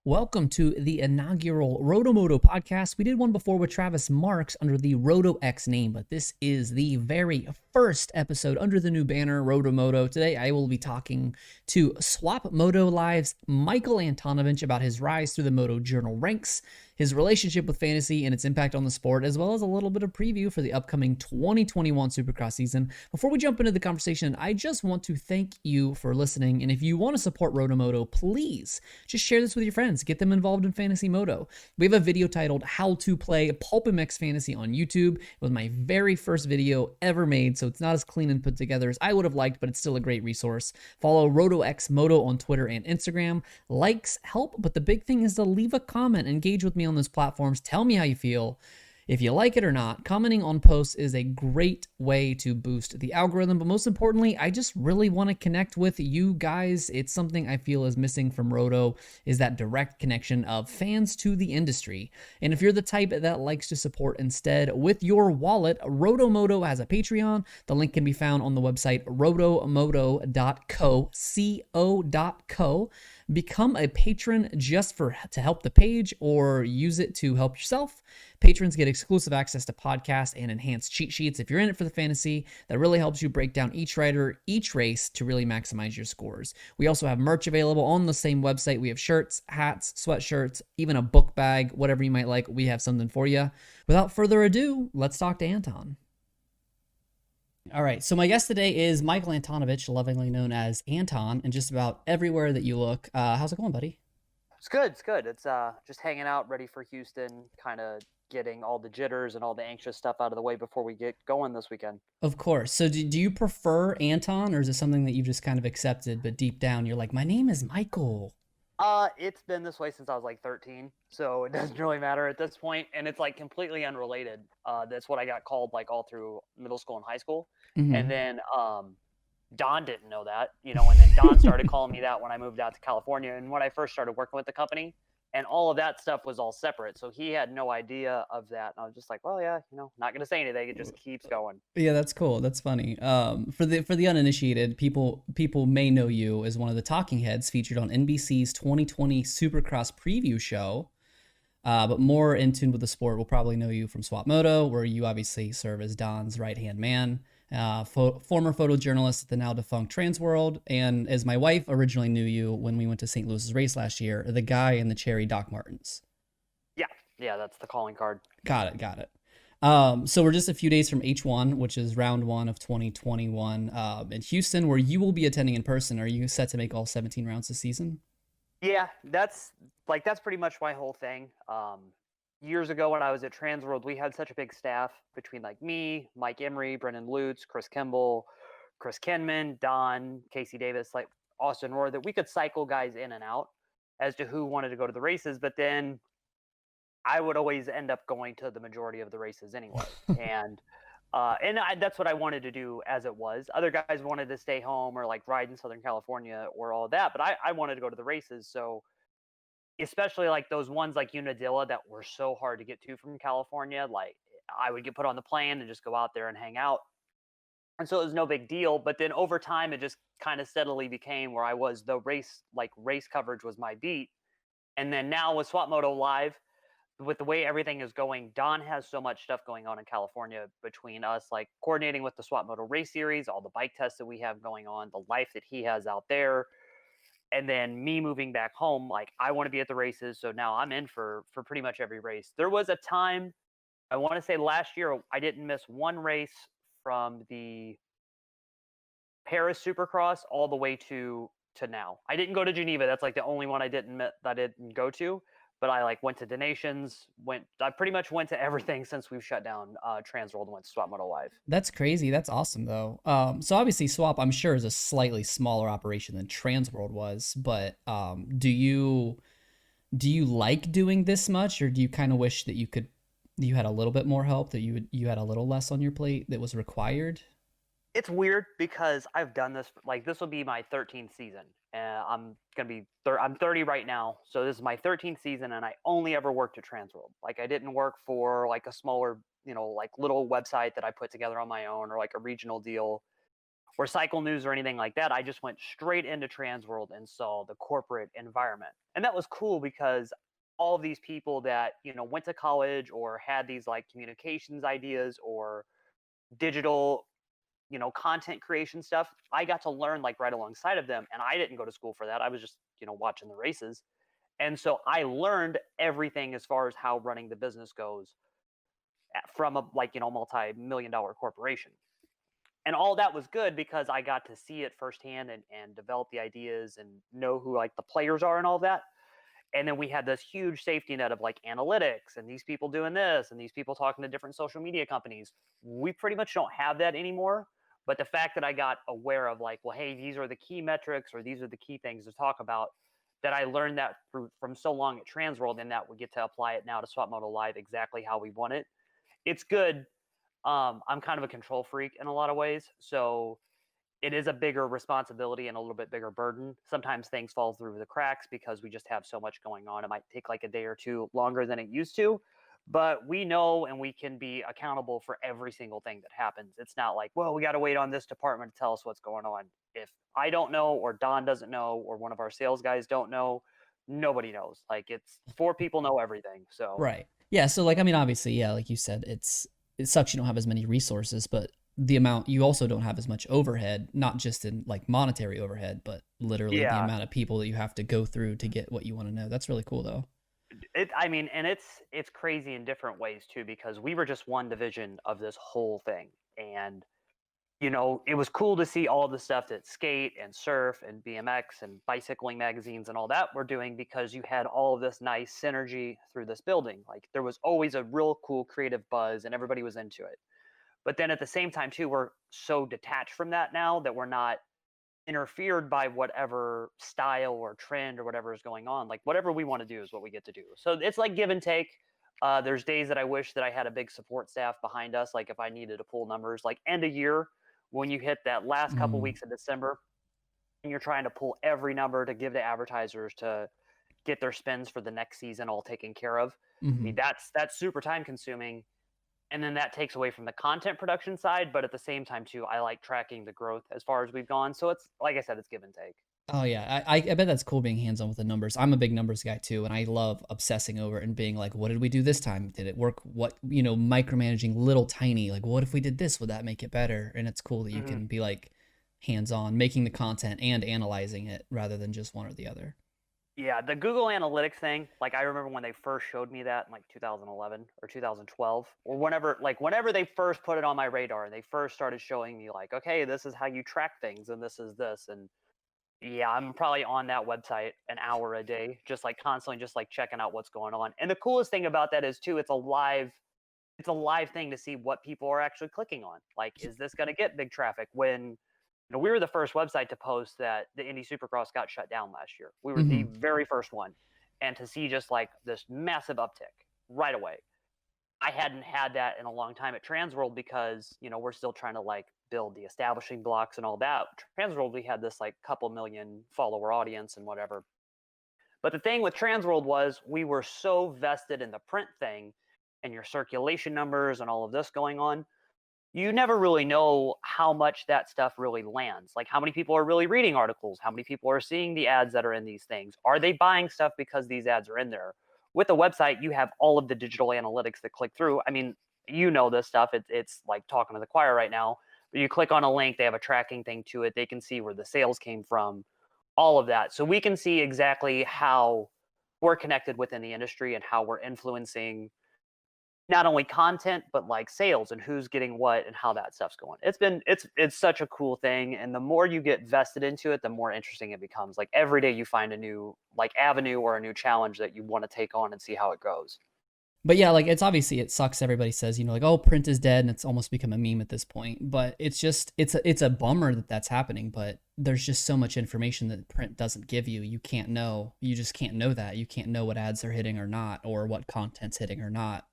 Welcome to the inaugural RotoMoto podcast. We did one before with Travis Marks under the RotoX name, but this is the very first episode under the new banner, RotoMoto. Today, I will be talking to SwapMoto Live's Michael Antonovich about his rise through the Moto Journal ranks, his relationship with fantasy and its impact on the sport, as well as a little bit of preview for the upcoming 2021 Supercross season. Before we jump into the conversation, I just want to thank you for listening. And if you want to support RotoMoto, please just share this with your friends. Get them involved in Fantasy Moto. We have a video titled How to Play Pulp MX Fantasy on YouTube. It was my very first video ever made, so it's not as clean and put together as I would have liked, but it's still a great resource. Follow RotoX Moto on Twitter and Instagram. Likes help, but the big thing is to leave a comment. Engage with me on those platforms. Tell me how you feel. If you like it or not, commenting on posts is a great way to boost the algorithm, but most importantly, I just really want to connect with you guys. It's something I feel is missing from Roto, is that direct connection of fans to the industry. And if you're the type that likes to support instead with your wallet, RotoMoto has a Patreon. The link can be found on the website rotomoto.co, co. Become a patron just to help the page or use it to help yourself. Patrons get exclusive access to podcasts and enhanced cheat sheets. If you're in it for the fantasy, that really helps you break down each rider, each race to really maximize your scores. We also have merch available on the same website. We have shirts, hats, sweatshirts, even a book bag, whatever you might like. We have something for you. Without further ado, let's talk to Anton. All right, so my guest today is Michael Antonovich, lovingly known as Anton, and just about everywhere that you look. How's it going, buddy? It's good. It's good. It's just hanging out, ready for Houston, kind of getting all the jitters and all the anxious stuff out of the way before we get going this weekend. Of course. So do you prefer Anton, or is it something that you've just kind of accepted, but deep down you're like, my name is Michael? It's been this way since I was like 13, so it doesn't really matter at this point, and it's like completely unrelated. That's what I got called like all through middle school and high school, and then Don didn't know that, and then Don started calling me that when I moved out to California and when I first started working with the company, and all of that stuff was all separate. So he had no idea of that. And I was just like, well, yeah, not going to say anything. It just keeps going. Yeah, that's cool. That's funny. For the uninitiated, people may know you as one of the talking heads featured on NBC's 2020 Supercross preview show. But more in tune with the sport will probably know you from SwapMoto, where you obviously serve as Don's right-hand man, former photojournalist at the now defunct Transworld, and as my wife originally knew you when we went to St. Louis's race last year, the guy in the cherry Doc Martens. Yeah, that's the calling card. Got it. So we're just a few days from H1, which is round one of 2021 in Houston, where you will be attending in person. Are you set to make all 17 rounds this season? Yeah, that's pretty much my whole thing. Years ago when I was at Transworld, we had such a big staff between like me, Mike Emery, Brendan Lutz, Chris Kimball, Chris Kenman, Don, Casey Davis, like Austin Rohr, that we could cycle guys in and out as to who wanted to go to the races. But then I would always end up going to the majority of the races anyway. That's what I wanted to do as it was. Other guys wanted to stay home or like ride in Southern California or all of that, but I wanted to go to the races. So especially like those ones like Unadilla that were so hard to get to from California, like I would get put on the plane and just go out there and hang out. And so it was no big deal. But then over time, it just kind of steadily became where I was the race coverage was my beat. And then now with SwapMoto Live, with the way everything is going, Don has so much stuff going on in California between us, like coordinating with the SwapMoto race series, all the bike tests that we have going on, the life that he has out there, and then me moving back home. Like I want to be at the races, so now I'm in for pretty much every race. There was a time, I want to say last year, I didn't miss one race from the Paris Supercross all the way to now. I didn't go to Geneva. That's like the only one I didn't go to. But I like went to Donations, I pretty much went to everything since we've shut down Transworld and went to SwapMoto Live. That's crazy. That's awesome, though. So obviously, Swap, I'm sure, is a slightly smaller operation than Transworld was. But do you like doing this much, or do you kind of wish that you had a little bit more help, that you had a little less on your plate that was required? It's weird because I've done this. Like this will be my 13th season. I'm I'm 30 right now, so this is my 13th season, and I only ever worked at Transworld. Like I didn't work for like a smaller, like little website that I put together on my own or like a regional deal or Cycle News or anything like that. I just went straight into Transworld and saw the corporate environment. And that was cool because all of these people that, went to college or had these like communications ideas or digital, content creation stuff, I got to learn like right alongside of them. And I didn't go to school for that. I was just, watching the races. And so I learned everything as far as how running the business goes from a like, multi-million dollar corporation. And all that was good because I got to see it firsthand and develop the ideas and know who like the players are and all that. And then we had this huge safety net of like analytics and these people doing this and these people talking to different social media companies. We pretty much don't have that anymore. But the fact that I got aware of like, well, hey, these are the key metrics or these are the key things to talk about, that I learned that from so long at Transworld, and that we get to apply it now to SwapMoto Live exactly how we want it. It's good. I'm kind of a control freak in a lot of ways. So it is a bigger responsibility and a little bit bigger burden. Sometimes things fall through the cracks because we just have so much going on. It might take like a day or two longer than it used to, but we know and we can be accountable for every single thing that happens. It's not like, well, we got to wait on this department to tell us what's going on. If I don't know, or Don doesn't know, or one of our sales guys don't know, nobody knows. Like, it's 4 people know everything. So Right. Yeah. So like, I mean, obviously, yeah, like you said, it sucks you don't have as many resources, but the amount you also don't have as much overhead, not just in like monetary overhead, but literally the yeah, amount of people that you have to go through to get what you want to know. That's really cool though. I mean, and it's crazy in different ways too, because we were just one division of this whole thing. And it was cool to see all the stuff that skate and surf and BMX and bicycling magazines and all that were doing, because you had all of this nice synergy through this building. Like, there was always a real cool creative buzz and everybody was into it. But then at the same time too, we're so detached from that now that we're not interfered by whatever style or trend or whatever is going on. Like, whatever we want to do is what we get to do. So it's like give and take. There's days that I wish that I had a big support staff behind us. Like, if I needed to pull numbers, like end of year, when you hit that last couple Mm, weeks of December and you're trying to pull every number to give to advertisers to get their spends for the next season all taken care of. I mm-hmm. mean, that's super time consuming, and then that takes away from the content production side. But at the same time too, I like tracking the growth as far as we've gone. So it's like I said, it's give and take. Oh yeah, I bet that's cool being hands on with the numbers. I'm a big numbers guy too, and I love obsessing over it and being like, what did we do this time? Did it work? What micromanaging little tiny like, what if we did this? Would that make it better? And it's cool that you Mm-hmm. can be like hands on, making the content and analyzing it rather than just one or the other. Yeah, the Google Analytics thing, like I remember when they first showed me that in like 2011 or 2012 or whenever they first put it on my radar and they first started showing me like, okay, this is how you track things and this is this. And yeah, I'm probably on that website an hour a day, just like constantly just like checking out what's going on. And the coolest thing about that is too, it's a live thing to see what people are actually clicking on. Like, is this going to get big traffic? When we were the first website to post that the Indy Supercross got shut down last year. We were the Mm-hmm. very first one. And to see just like this massive uptick right away, I hadn't had that in a long time at Transworld, because we're still trying to like build the establishing blocks and all that. Transworld, we had this like couple million follower audience and whatever. But the thing with Transworld was we were so vested in the print thing and your circulation numbers and all of this going on, you never really know how much that stuff really lands. Like, how many people are really reading articles? How many people are seeing the ads that are in these things? Are they buying stuff because these ads are in there? With a website, you have all of the digital analytics that click through. I mean, this stuff. It's like talking to the choir right now. But you click on a link, they have a tracking thing to it. They can see where the sales came from, all of that. So we can see exactly how we're connected within the industry and how we're influencing not only content but like sales and who's getting what and how that stuff's going. It's such a cool thing, and the more you get vested into it, the more interesting it becomes. Like, every day you find a new like avenue or a new challenge that you want to take on and see how it goes. But yeah, like it's obviously it sucks. Everybody says, like, oh, print is dead, and it's almost become a meme at this point. But it's a bummer that that's happening. But there's just so much information that print doesn't give you. You can't know. You just can't know that. You can't know what ads are hitting or not, or what content's hitting or not.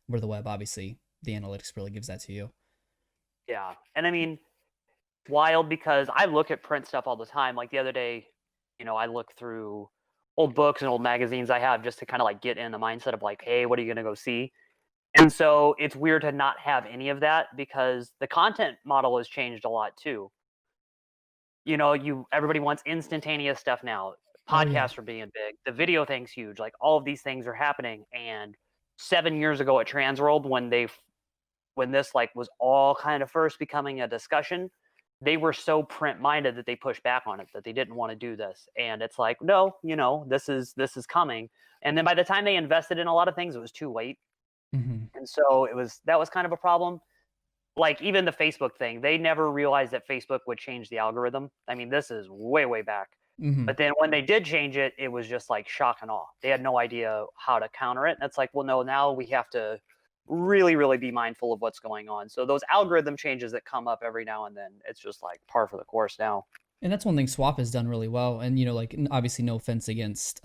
Where the web, obviously, the analytics really gives that to you. Yeah, and I mean, wild, because I look at print stuff all the time. Like the other day, I look through old books and old magazines I have just to kind of like get in the mindset of like, hey, what are you gonna go see? And so it's weird to not have any of that, because the content model has changed a lot too. everybody wants instantaneous stuff now. Oh yeah. Podcasts are being big. The video thing's huge. Like all of these things are happening. And 7 years ago at Transworld, when this like was all kind of first becoming a discussion, they were so print minded that they pushed back on it, that they didn't want to do this. And it's like, no, this is coming. And then by the time they invested in a lot of things, it was too late. Hmm. And so that was kind of a problem. Like even the Facebook thing, they never realized that Facebook would change the algorithm. I mean, this is way, way back. Hmm. But then when they did change it, it was just like shock and awe. They had no idea how to counter it. And it's like, well, no, now we have to really, really be mindful of what's going on. So those algorithm changes that come up every now and then, it's just like par for the course now. And that's one thing Swap has done really well. And like obviously no offense against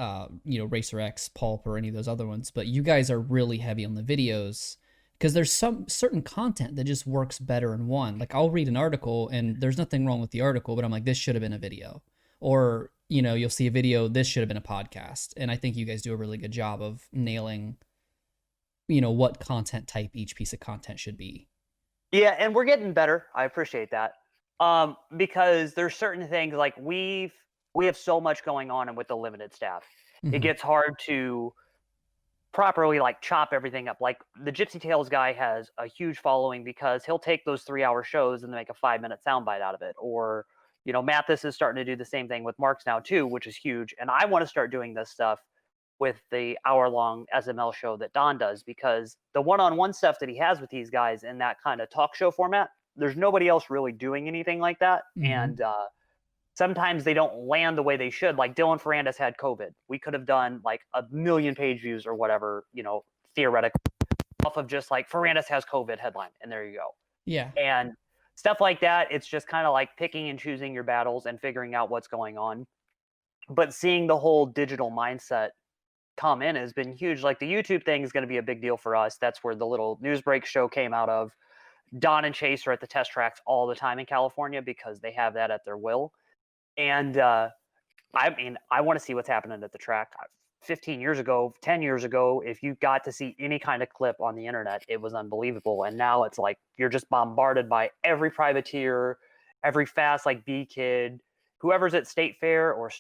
Racer X, Pulp, or any of those other ones, but you guys are really heavy on the videos because there's some certain content that just works better in one. Like I'll read an article and there's nothing wrong with the article, but I'm like, this should have been a video. Or, you'll see a video, this should have been a podcast. And I think you guys do a really good job of nailing, what content type each piece of content should be. Yeah, and we're getting better. I appreciate that. Because there's certain things like we have so much going on and with the limited staff. It Mm-hmm. gets hard to properly like chop everything up. Like the Gypsy Tales guy has a huge following because he'll take those 3-hour shows and make a 5-minute soundbite out of it. Or, Mathis is starting to do the same thing with Marks now too, which is huge. And I want to start doing this stuff with the hour-long SML show that Don does, because the one-on-one stuff that he has with these guys in that kind of talk show format, there's nobody else really doing anything like that. Mm-hmm. And sometimes they don't land the way they should. Like Dylan Ferrandis had COVID. We could have done like 1 million page views or whatever, theoretically, off of just like Ferrandis has COVID headline, and there you go. Yeah. And stuff like that, it's just kind of like picking and choosing your battles and figuring out what's going on. But seeing the whole digital mindset come in has been huge. Like the YouTube thing is going to be a big deal for us. That's where the little news break show came out of. Don and Chase are at the test tracks all the time in California because they have that at their will. And I want to see what's happening at the track. 15 years ago, 10 years ago, if you got to see any kind of clip on the internet, it was unbelievable. And now it's like you're just bombarded by every privateer, every fast like B kid, whoever's at State Fair or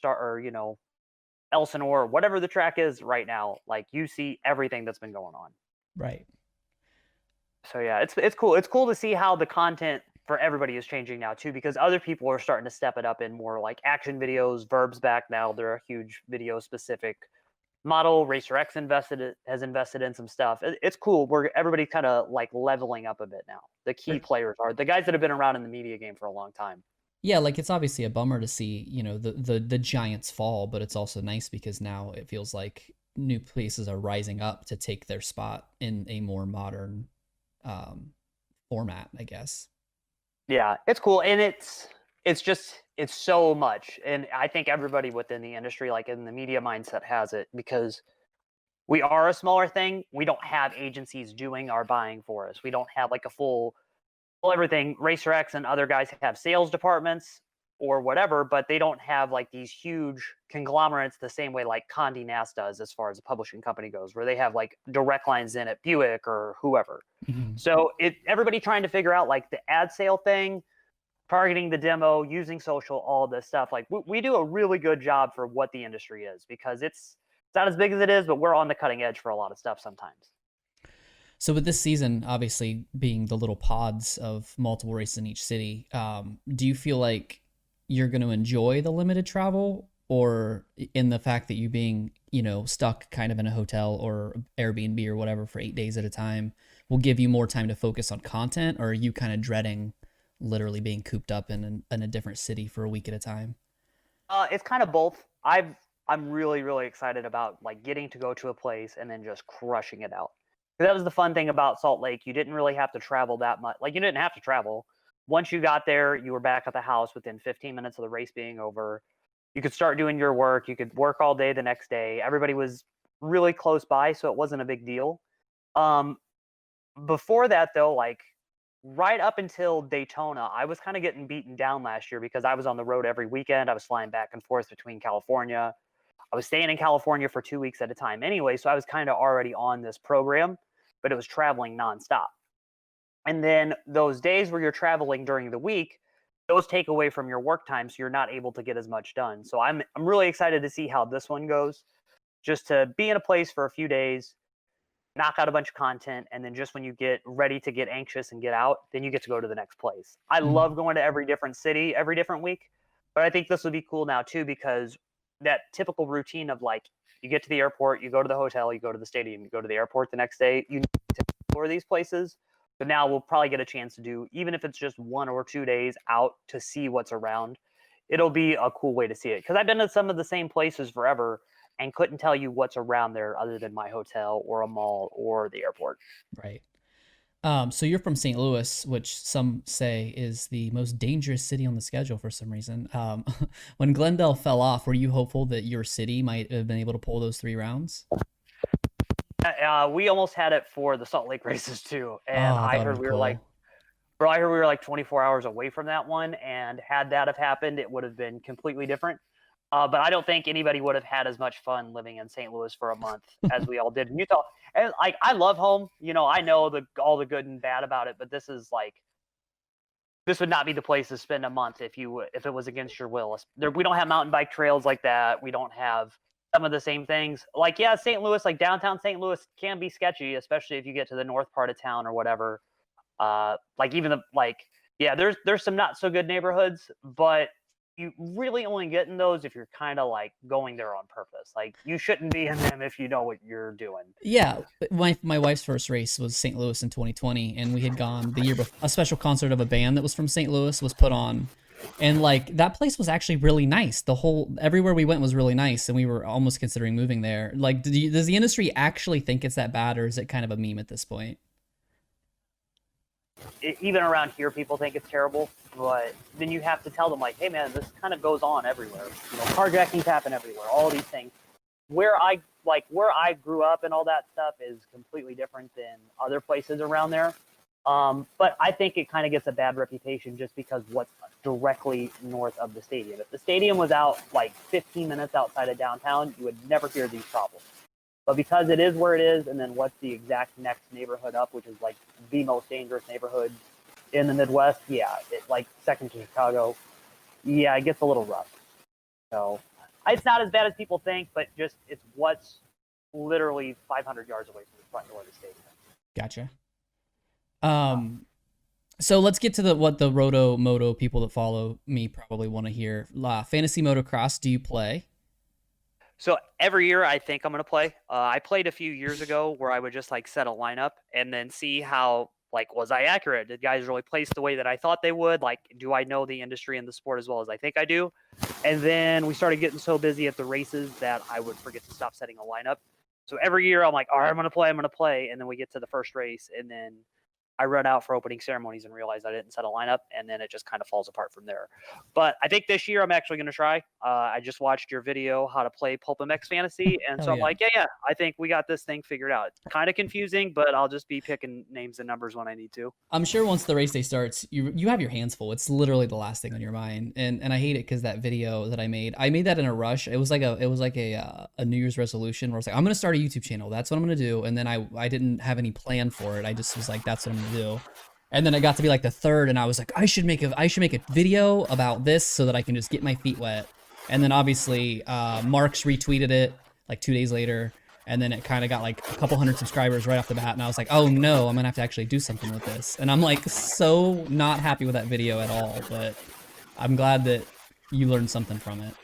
Elsinore, whatever the track is right now. Like you see everything that's been going on. Right. So yeah, it's cool. It's cool to see how the content for everybody is changing now too, because other people are starting to step it up in more like action videos. Verb's back now; they're a huge video specific model. Racer X has invested in some stuff. It's cool. Everybody's kind of like leveling up a bit now. The key players are the guys that have been around in the media game for a long time. Yeah, like it's obviously a bummer to see, the giants fall, but it's also nice because now it feels like new places are rising up to take their spot in a more modern format, I guess. Yeah, it's cool, and it's so much, and I think everybody within the industry, like in the media mindset, has it because we are a smaller thing. We don't have agencies doing our buying for us. We don't have like a full everything. Racer X and other guys have sales departments or whatever, but they don't have like these huge conglomerates the same way like Condé Nast does as far as a publishing company goes, where they have like direct lines in at Buick or whoever. Mm-hmm. So everybody trying to figure out like the ad sale thing, targeting the demo, using social, all this stuff. Like we do a really good job for what the industry is, because it's not as big as it is, but we're on the cutting edge for a lot of stuff sometimes. So with this season, obviously being the little pods of multiple races in each city, do you feel like you're going to enjoy the limited travel, or in the fact that you being, stuck kind of in a hotel or Airbnb or whatever for 8 days at a time will give you more time to focus on content? Or are you kind of dreading literally being cooped up in a different city for a week at a time? It's kind of both. I'm really, really excited about like getting to go to a place and then just crushing it out. That was the fun thing about Salt Lake. You didn't really have to travel that much. Like you didn't have to travel. Once you got there, you were back at the house within 15 minutes of the race being over. You could start doing your work. You could work all day the next day. Everybody was really close by, so it wasn't a big deal. Before that, though, like right up until Daytona, I was kind of getting beaten down last year because I was on the road every weekend. I was flying back and forth between California. I was staying in California for 2 weeks at a time anyway, so I was kind of already on this program, but it was traveling nonstop. And then those days where you're traveling during the week, those take away from your work time, so you're not able to get as much done. So I'm really excited to see how this one goes. Just to be in a place for a few days, knock out a bunch of content, and then just when you get ready to get anxious and get out, then you get to go to the next place. I love going to every different city every different week, but I think this would be cool now too, because that typical routine of like you get to the airport, you go to the hotel, you go to the stadium, you go to the airport the next day, you explore these places. But now we'll probably get a chance to do, even if it's just 1 or 2 days out to see what's around. It'll be a cool way to see it, because I've been to some of the same places forever and couldn't tell you what's around there other than my hotel or a mall or the airport. Right. So you're from St. Louis, which some say is the most dangerous city on the schedule for some reason. When Glendale fell off, were you hopeful that your city might have been able to pull those 3 rounds? We almost had it for the Salt Lake races too, and Oh, I that would heard have we been were like, cool. bro, I heard we were like 24 hours away from that one, and had that have happened, it would have been completely different. But I don't think anybody would have had as much fun living in St. Louis for a month as we all did in Utah. And like, I love home. You know, I know all the good and bad about it, but this is like, this would not be the place to spend a month if it was against your will. We don't have mountain bike trails like that. We don't have some of the same things. Like, yeah, St. Louis, like downtown St. Louis, can be sketchy, especially if you get to the north part of town or whatever. Like even yeah, there's some not so good neighborhoods, but you really only get in those if you're kind of like going there on purpose. Like, you shouldn't be in them if you know what you're doing. Yeah, my wife's first race was St. Louis in 2020, and we had gone the year before. A special concert of a band that was from St. Louis was put on, and like that place was actually really nice. The whole everywhere we went was really nice, and we were almost considering moving there. Like, does the industry actually think it's that bad, or is it kind of a meme at this point? Even around here, people think it's terrible, but then you have to tell them like, hey man, this kind of goes on everywhere. You know, carjackings happen everywhere. All these things. Where I grew up and all that stuff is completely different than other places around there. But I think it kind of gets a bad reputation just because what's directly north of the stadium. If the stadium was out like 15 minutes outside of downtown, you would never hear these problems. But because it is where it is, and then what's the exact next neighborhood up, which is like the most dangerous neighborhood in the Midwest, yeah, it's like second to Chicago. Yeah, it gets a little rough. So it's not as bad as people think, but just it's what's literally 500 yards away from the front door of the stadium. Gotcha. So let's get to what the RotoMoto people that follow me probably want to hear. Fantasy motocross, do you play? So every year I think I'm going to play. I played a few years ago where I would just like set a lineup and then see how, like, was I accurate? Did guys really place the way that I thought they would? Like, do I know the industry and the sport as well as I think I do? And then we started getting so busy at the races that I would forget to stop setting a lineup. So every year I'm like, all right, I'm going to play. And then we get to the first race, and then I run out for opening ceremonies and realize I didn't set a lineup, and then it just kind of falls apart from there. But I think this year I'm actually going to try. I just watched your video, how to play Pulp MX Fantasy, and so I'm like, yeah, I think we got this thing figured out. Kind of confusing, but I'll just be picking names and numbers when I need to. I'm sure once the race day starts, you have your hands full. It's literally the last thing on your mind, and I hate it because that video that I made that in a rush. It was like a New Year's resolution where I was like, I'm gonna start a YouTube channel. That's what I'm gonna do, and then I didn't have any plan for it. I just was like, that's what I'm gonna do. And then it got to be like the third, and I was like, I should make a video about this so that I can just get my feet wet. And then obviously Marks retweeted it like 2 days later, and then it kind of got like a couple hundred subscribers right off the bat, and I was like, oh no, I'm gonna have to actually do something with this. And I'm like so not happy with that video at all, but I'm glad that you learned something from it.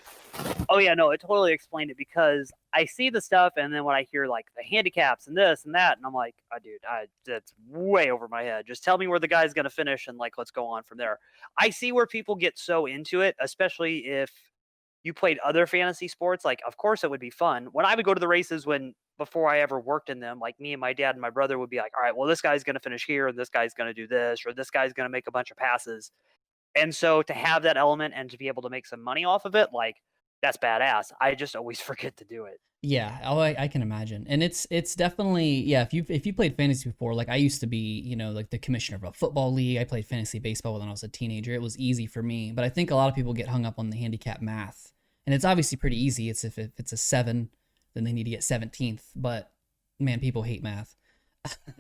Oh yeah, no, it totally explained it, because I see the stuff, and then when I hear like the handicaps and this and that, and I'm like, oh, dude, that's way over my head. Just tell me where the guy's gonna finish, and like let's go on from there. I see where people get so into it, especially if you played other fantasy sports. Like, of course it would be fun. When I would go to the races, before I ever worked in them, like me and my dad and my brother would be like, all right, well, this guy's gonna finish here, and this guy's gonna do this, or this guy's gonna make a bunch of passes. And so to have that element and to be able to make some money off of it, like, that's badass. I just always forget to do it. Yeah, I can imagine, and it's definitely, yeah. If you played fantasy before, like I used to be, like the commissioner of a football league. I played fantasy baseball when I was a teenager. It was easy for me, but I think a lot of people get hung up on the handicap math, and it's obviously pretty easy. It's if it's a 7, then they need to get 17th. But man, people hate math.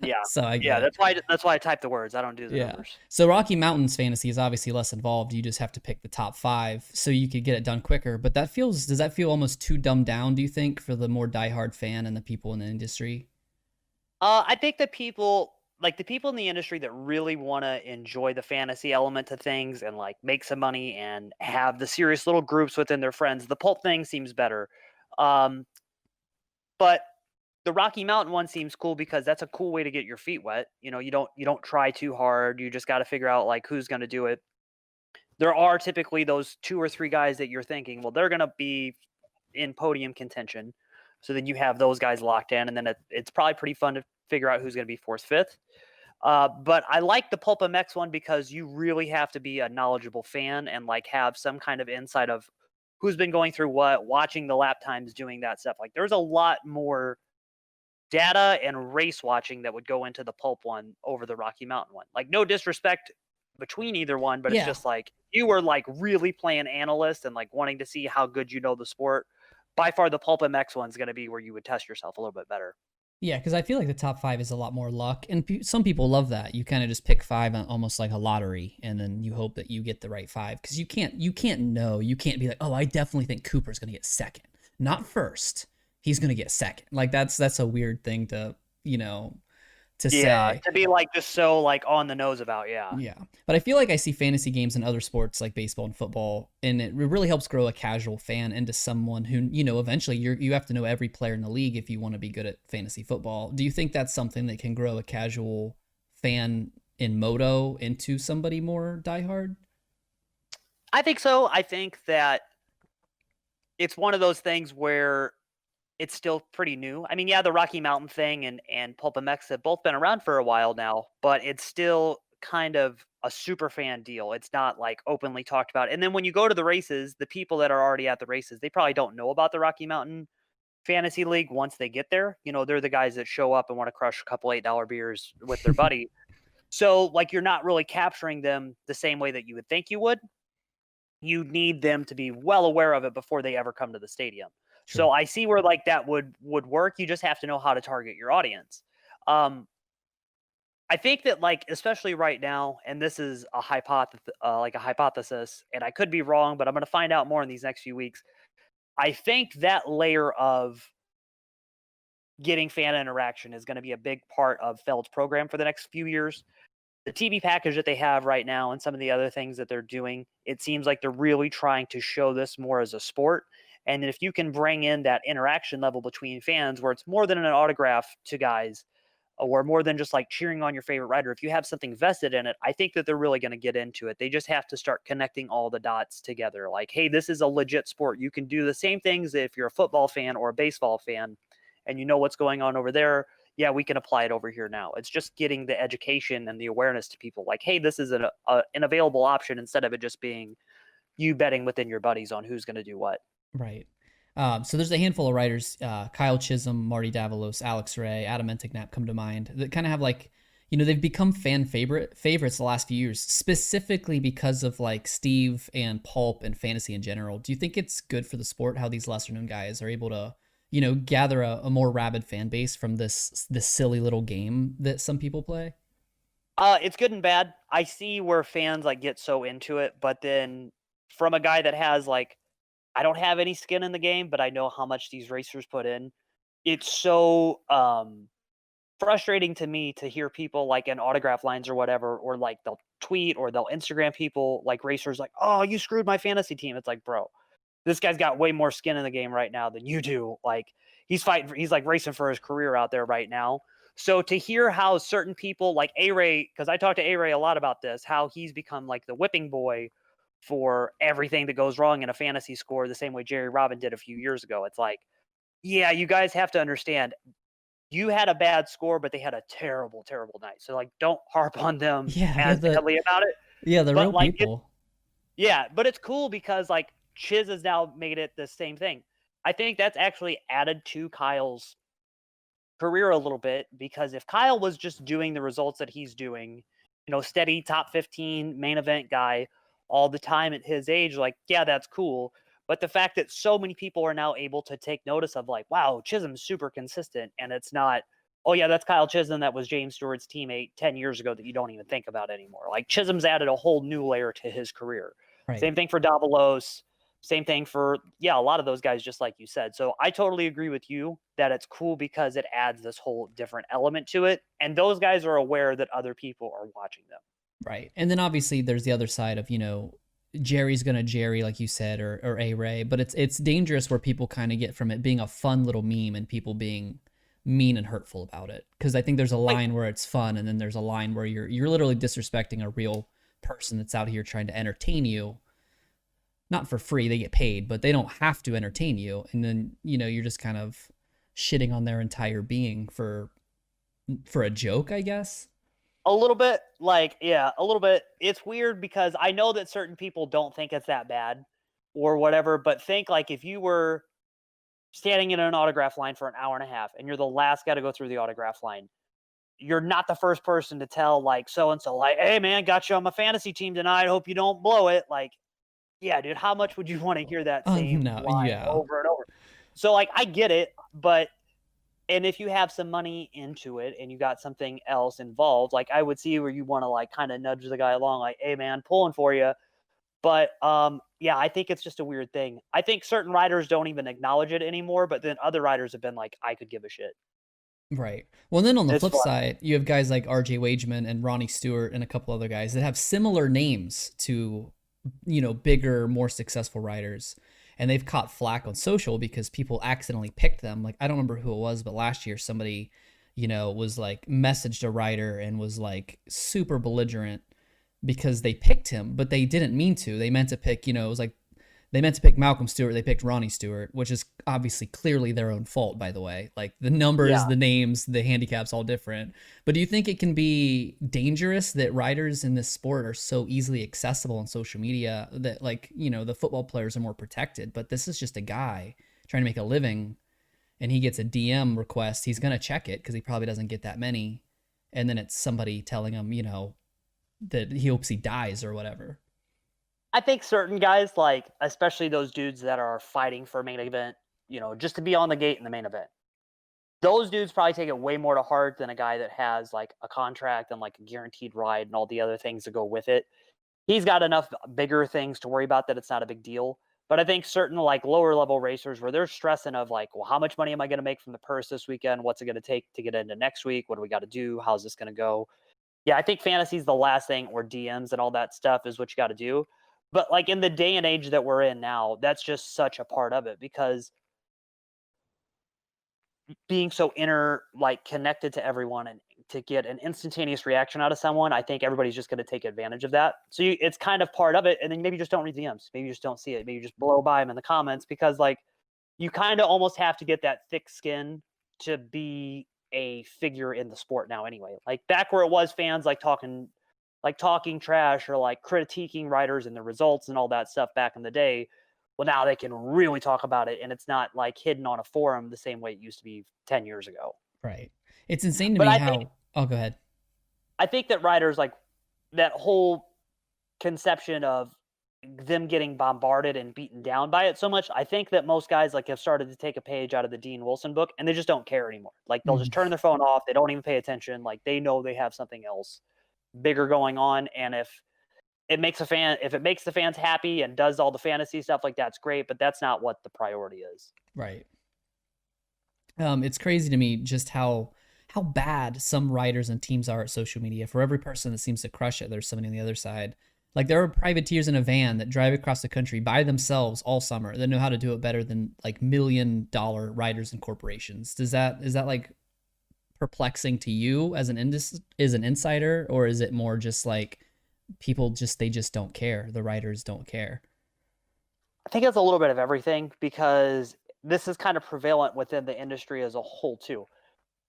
Yeah. So I Yeah, get it. that's why I type the words. I don't do the Yeah. numbers. So Rocky Mountains fantasy is obviously less involved. You just have to pick the top 5 so you could get it done quicker. But does that feel almost too dumbed down, do you think, for the more diehard fan and the people in the industry? I think the people in the industry that really want to enjoy the fantasy element to things and like make some money and have the serious little groups within their friends, the pulp thing seems better. Um, but the Rocky Mountain one seems cool because that's a cool way to get your feet wet. You don't try too hard. You just got to figure out like who's going to do it. There are typically those 2 or 3 guys that you're thinking, well, they're going to be in podium contention. So then you have those guys locked in, and then it's probably pretty fun to figure out who's going to be fourth, fifth. But I like the Pulp MX one because you really have to be a knowledgeable fan and like have some kind of insight of who's been going through what, watching the lap times, doing that stuff. Like there's a lot more data and race watching that would go into the Pulp one over the Rocky Mountain one. Like no disrespect between either one, but it's Yeah. just like you were like really playing analyst and like wanting to see how good you know the sport. By far, the Pulp MX one's going to be where you would test yourself a little bit better. Yeah, because I feel like the top 5 is a lot more luck, and some people love that. You kind of just pick 5 on almost like a lottery, and then you hope that you get the right 5. Because you can't know. You can't be like, oh, I definitely think Cooper's gonna get second, not first. He's gonna get second. Like that's a weird thing to to Yeah, say. to be like just so like on the nose about, yeah. Yeah. But I feel like I see fantasy games in other sports like baseball and football, and it really helps grow a casual fan into someone who, eventually you have to know every player in the league if you want to be good at fantasy football. Do you think that's something that can grow a casual fan in Moto into somebody more diehard? I think so. I think that it's one of those things where it's still pretty new. I mean, yeah, the Rocky Mountain thing and Pulp MX have both been around for a while now, but it's still kind of a super fan deal. It's not like openly talked about. And then when you go to the races, the people that are already at the races, they probably don't know about the Rocky Mountain Fantasy League once they get there. They're the guys that show up and want to crush a couple $8 beers with their buddy. So, like, you're not really capturing them the same way that you would think you would. You need them to be well aware of it before they ever come to the stadium. True. So I see where like that would work. You just have to know how to target your audience. I think that like especially right now, and this is a hypothesis, and I could be wrong, but I'm going to find out more in these next few weeks. I think that layer of getting fan interaction is going to be a big part of Feld's program for the next few years. The TV package that they have right now and some of the other things that they're doing, it seems like they're really trying to show this more as a sport. And if you can bring in that interaction level between fans where it's more than an autograph to guys or more than just like cheering on your favorite rider, if you have something vested in it, I think that they're really going to get into it. They just have to start connecting all the dots together. Like, hey, this is a legit sport. You can do the same things if you're a football fan or a baseball fan and you know what's going on over there. Yeah, we can apply it over here now. It's just getting the education and the awareness to people like, hey, this is an available option instead of it just being you betting within your buddies on who's going to do what. Right. So there's a handful of writers, Kyle Chisholm, Marty Davalos, Alex Ray, Adam Enticknap come to mind that kind of have like, they've become fan favorites the last few years, specifically because of like Steve and Pulp and fantasy in general. Do you think it's good for the sport how these lesser known guys are able to, gather a more rabid fan base from this silly little game that some people play? It's good and bad. I see where fans like get so into it, but then from a guy that has like, I don't have any skin in the game, but I know how much these racers put in. It's so frustrating to me to hear people like in autograph lines or whatever, or like they'll tweet or they'll Instagram people like racers like, oh, you screwed my fantasy team. It's like, bro, this guy's got way more skin in the game right now than you do. Like he's like racing for his career out there right now. So to hear how certain people like A-Ray, because I talked to A-Ray a lot about this, how he's become like the whipping boy for everything that goes wrong in a fantasy score, the same way Jerry Robin did a few years ago. It's like, yeah, you guys have to understand you had a bad score, but they had a terrible, terrible night. So like, don't harp on them Yeah, as badly about it. the But real like, people. yeah, but it's cool because like Chiz has now made it the same thing. I think that's actually added to Kyle's career a little bit because if Kyle was just doing the results that he's doing, steady top 15 main event guy all the time at his age, like, yeah, that's cool. But the fact that so many people are now able to take notice of like, wow, Chisholm's super consistent and it's not oh yeah, that's Kyle Chisholm. That was James Stewart's teammate 10 years ago that you don't even think about anymore. Like Chisholm's added a whole new layer to his career. Right. Same thing for Davalos. Same thing for, yeah, a lot of those guys, just like you said. So I totally agree with you that it's cool because it adds this whole different element to it. And those guys are aware that other people are watching them. Right. And then obviously there's the other side of, Jerry's gonna Jerry, like you said, or A Ray, but it's dangerous where people kind of get from it being a fun little meme and people being mean and hurtful about it. Because I think there's a line where it's fun, and then there's a line where you're literally disrespecting a real person that's out here trying to entertain you. Not for free, they get paid, but they don't have to entertain you. And then, you're just kind of shitting on their entire being for a joke, I guess. A little bit, a little bit. It's weird because I know that certain people don't think it's that bad or whatever, but think like if you were standing in an autograph line for an hour and a half and you're the last guy to go through the autograph line, you're not the first person to tell like so-and-so, like, hey man, got you on my fantasy team tonight. Hope you don't blow it. Like, yeah, dude, how much would you want to hear that same No, line yeah. over and over? So like, I get it, but and if you have some money into it and you got something else involved, like I would see where you want to like kind of nudge the guy along, like, hey man, pulling for you. But yeah, I think it's just a weird thing. I think certain riders don't even acknowledge it anymore, but then other riders have been like, I could give a shit. Right. Well, then on the It's flip fun. side, you have guys like RJ Wageman and Ronnie Stewart and a couple other guys that have similar names to, bigger, more successful riders. And they've caught flack on social because people accidentally picked them. Like, I don't remember who it was, but last year somebody, was like messaged a rider and was like super belligerent because they picked him, but they didn't mean to. They meant to pick, it was like they meant to pick Malcolm Stewart. They picked Ronnie Stewart, which is obviously clearly their own fault, by the way. Like the numbers, Yeah. the names, the handicaps, all different. But do you think it can be dangerous that riders in this sport are so easily accessible on social media that, like, the football players are more protected? But this is just a guy trying to make a living, and he gets a DM request. He's going to check it because he probably doesn't get that many. And then it's somebody telling him, that he hopes he dies or whatever. I think certain guys, like especially those dudes that are fighting for a main event, just to be on the gate in the main event, those dudes probably take it way more to heart than a guy that has like a contract and like a guaranteed ride and all the other things that go with it. He's got enough bigger things to worry about that it's not a big deal. But I think certain like lower level racers where they're stressing of like, well, how much money am I going to make from the purse this weekend? What's it going to take to get into next week? What do we got to do? How's this going to go? Yeah, I think fantasy is the last thing, or DMs and all that stuff is what you got to do. But like in the day and age that we're in now, that's just such a part of it because being so connected to everyone and to get an instantaneous reaction out of someone, I think everybody's just going to take advantage of that. So it's kind of part of it. And then maybe you just don't read DMs. Maybe you just don't see it. Maybe you just blow by them in the comments because like you kind of almost have to get that thick skin to be a figure in the sport now anyway. Like back where it was fans talking trash or like critiquing riders and the results and all that stuff back in the day. Well, now they can really talk about it and it's not like hidden on a forum the same way it used to be 10 years ago. Right. It's insane to But me how. Oh, go ahead. I think that riders like that whole conception of them getting bombarded and beaten down by it so much. I think that most guys like have started to take a page out of the Dean Wilson book and they just don't care anymore. Like they'll just turn their phone off. They don't even pay attention. Like they know they have something else bigger going on. And if it makes the fans happy and does all the fantasy stuff, like that's great, but that's not what the priority is. Right. It's crazy to me just how bad some writers and teams are at social media. For every person that seems to crush it, there's somebody on the other side. Like there are privateers in a van that drive across the country by themselves all summer that know how to do it better than like $1 million writers and corporations. Is that like perplexing to you as an insider, or is it more just like people they just don't care? The writers don't care. I think it's a little bit of everything because this is kind of prevalent within the industry as a whole too.